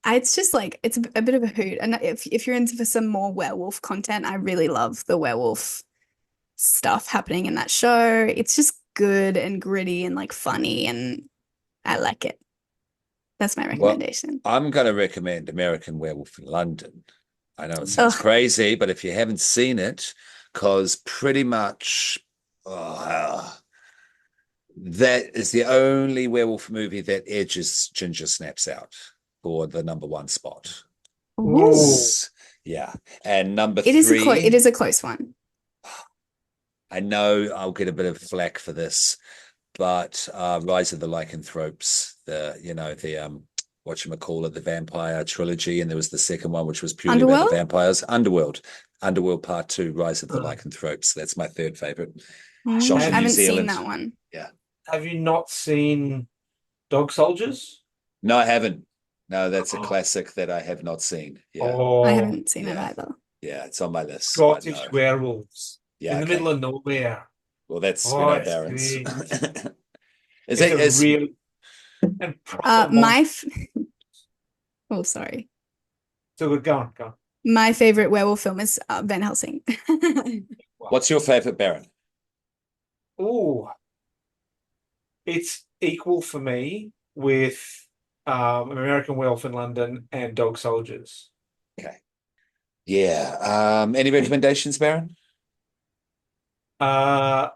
Yeah. it's just like it's a bit of a hoot. And if you're into for some more werewolf content, I really love the werewolf stuff happening in that show. It's just good and gritty and like funny, and I like it. That's my Well, recommendation. I'm going to recommend American Werewolf in London. I know it sounds Ugh. crazy, but if you haven't seen it, because pretty much that is the only werewolf movie that edges Ginger Snaps out for the number 1 spot. Ooh. Yeah. And number It 3, is a close one. I know I'll get a bit of flack for this, but Rise of the Lycanthropes, the whatchamacallit, the vampire trilogy, and there was the second one which was purely about the Underworld? vampires. Underworld Part 2, Rise of the Lycanthropes. That's my third favorite. Shot I in New Have haven't seen Zealand. that one. Yeah. Have you not seen Dog Soldiers? No, I haven't. No, that's a Oh, classic that I have not seen. Yeah. I oh, haven't seen it Yeah. either. Yeah, it's on my list, but Scottish no. werewolves Yeah, in the middle okay. of nowhere. Well, that's Oh, it's Barron's. great. Is It's it a is really and Uh, proper my monster. f oh, sorry. So good, go on, go on. My favorite werewolf film is Van Helsing. Wow. what's your favorite Baron? Oh, it's equal for me with American Werewolf in London and Dog Soldiers. Okay. Yeah. Any recommendations, Baron? Uh,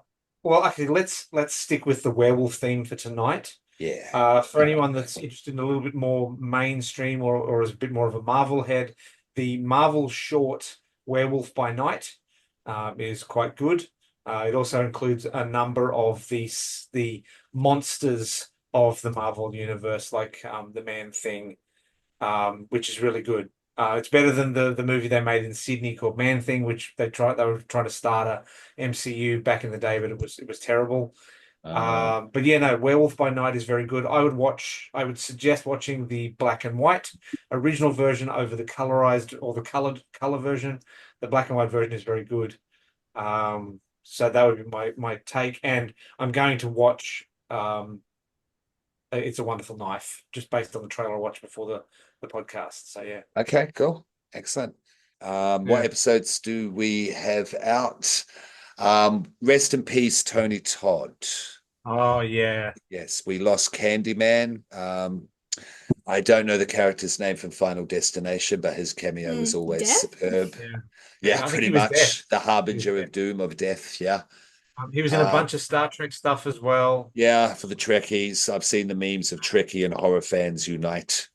well, actually, let's stick with the werewolf theme for tonight. Yeah. For anyone that's interested in a little bit more mainstream or is a bit more of a Marvel head, the Marvel short Werewolf by Night is quite good. It also includes a number of the monsters of the Marvel universe, like the Man-Thing, which is really good. It's better than the movie they made in Sydney called Man-Thing, which they were trying to start a MCU back in the day, but it was terrible. But yeah, no, Werewolf by Night is very good. I would suggest watching the black and white original version over the colorized or the color version. The black and white version is very good. So that would be my take. And I'm going to watch It's a Wonderful Knife, just based on the trailer I watched before the podcast. So yeah. Okay, cool. Excellent. What Yeah. episodes do we have out? Rest in peace, Tony Todd. Oh yeah. Yes, we lost Candyman. I don't know the character's name from Final Destination, but his cameo was always Death? superb. Yeah. Yeah, Yeah, I think pretty he was deaf. much the He was harbinger deaf. of doom, of death. Yeah. He was in a Uh, bunch of Star Trek stuff as well. yeah, for the Trekkies. I've seen the memes of Trekkie and horror fans unite.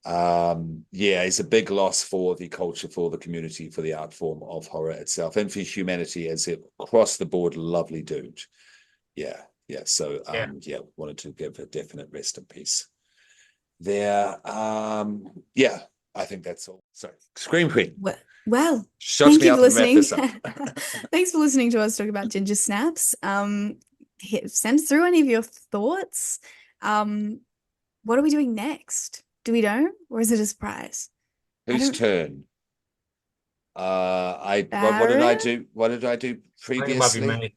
Yeah, it's a big loss for the culture, for the community, for the art form of horror itself, and for humanity as it across the board, lovely dude. Yeah, yeah. So Yeah. yeah, wanted to give a definite rest in peace there. Yeah, I think that's all. Sorry, Scream Queen. Well, Shut thank me you up for and wrap listening. this up. Thanks for listening to us talk about ginger snaps. Send through any of your thoughts. What are we doing next? Do we know, or is it a surprise? Whose turn? What did I Baron? do? What did I do I think it might be previously? me.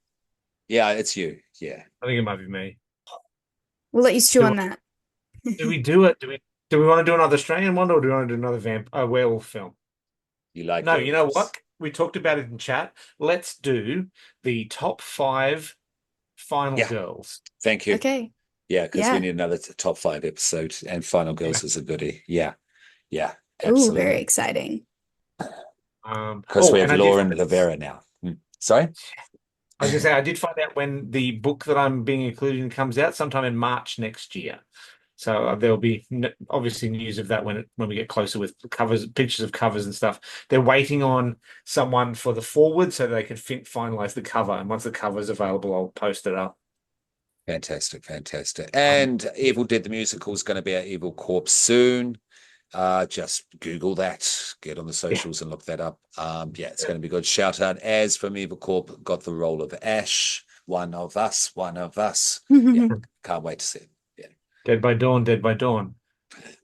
Yeah, it's you. Yeah. I think it might be me. We'll let you stew Do, on that. do we do it? Do we want to do another Australian one, or do we want to do another werewolf film? You like No, you know werewolves. what? We talked about it in chat. Let's do the top 5 final Yeah. girls. Thank you. Okay. Yeah, because we Yeah. need another top 5 episode, and Final Girls is a goodie. Yeah. Yeah, Ooh, very absolutely. exciting. Because we And have I did Lauren find Rivera now. Sorry? I was gonna say I did find out when the book that I'm being included in comes out sometime in March next year. So there'll be obviously news of that when we get closer with covers, pictures of covers and stuff. They're waiting on someone for the forward so they can finalize the cover. And once the cover's available, I'll post it up. Fantastic, fantastic. And Evil Dead the Musical is going to be at Evil Corpse soon. Just Google that, get on the socials and look that up. Yeah, it's going to be good. Shout out Az from Evil Corp got the role of Ash, one of us, one of us. Yeah, can't wait to see it. Yeah. Dead by Dawn, Dead by Dawn.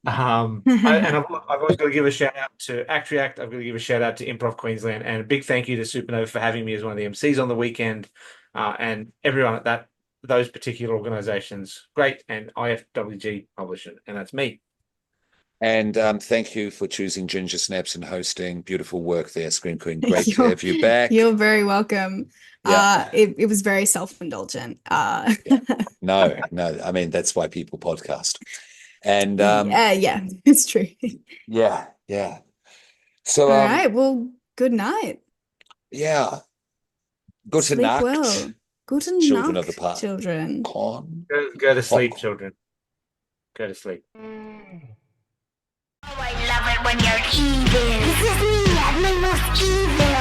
I've always got to give a shout out to Actriact. I've got to give a shout out to Improv Queensland, and a big thank you to Supernova for having me as one of the MCs on the weekend, and everyone at those particular organisations. Great, and IFWG Publishing, and that's me. And thank you for choosing Ginger Snaps and hosting. Beautiful work there, Scream Queen. Great to have you back. You're very welcome. Yeah. It was very self-indulgent. Yeah. No, I mean, that's why people podcast. And yeah, it's true. yeah. So All right, well, good night. yeah. Gute Sleep Nacht, well. Gute children of the Nacht, past. children. Go to sleep, children. Go to sleep. Oh, I love it when you're evil. This is me at my most evil.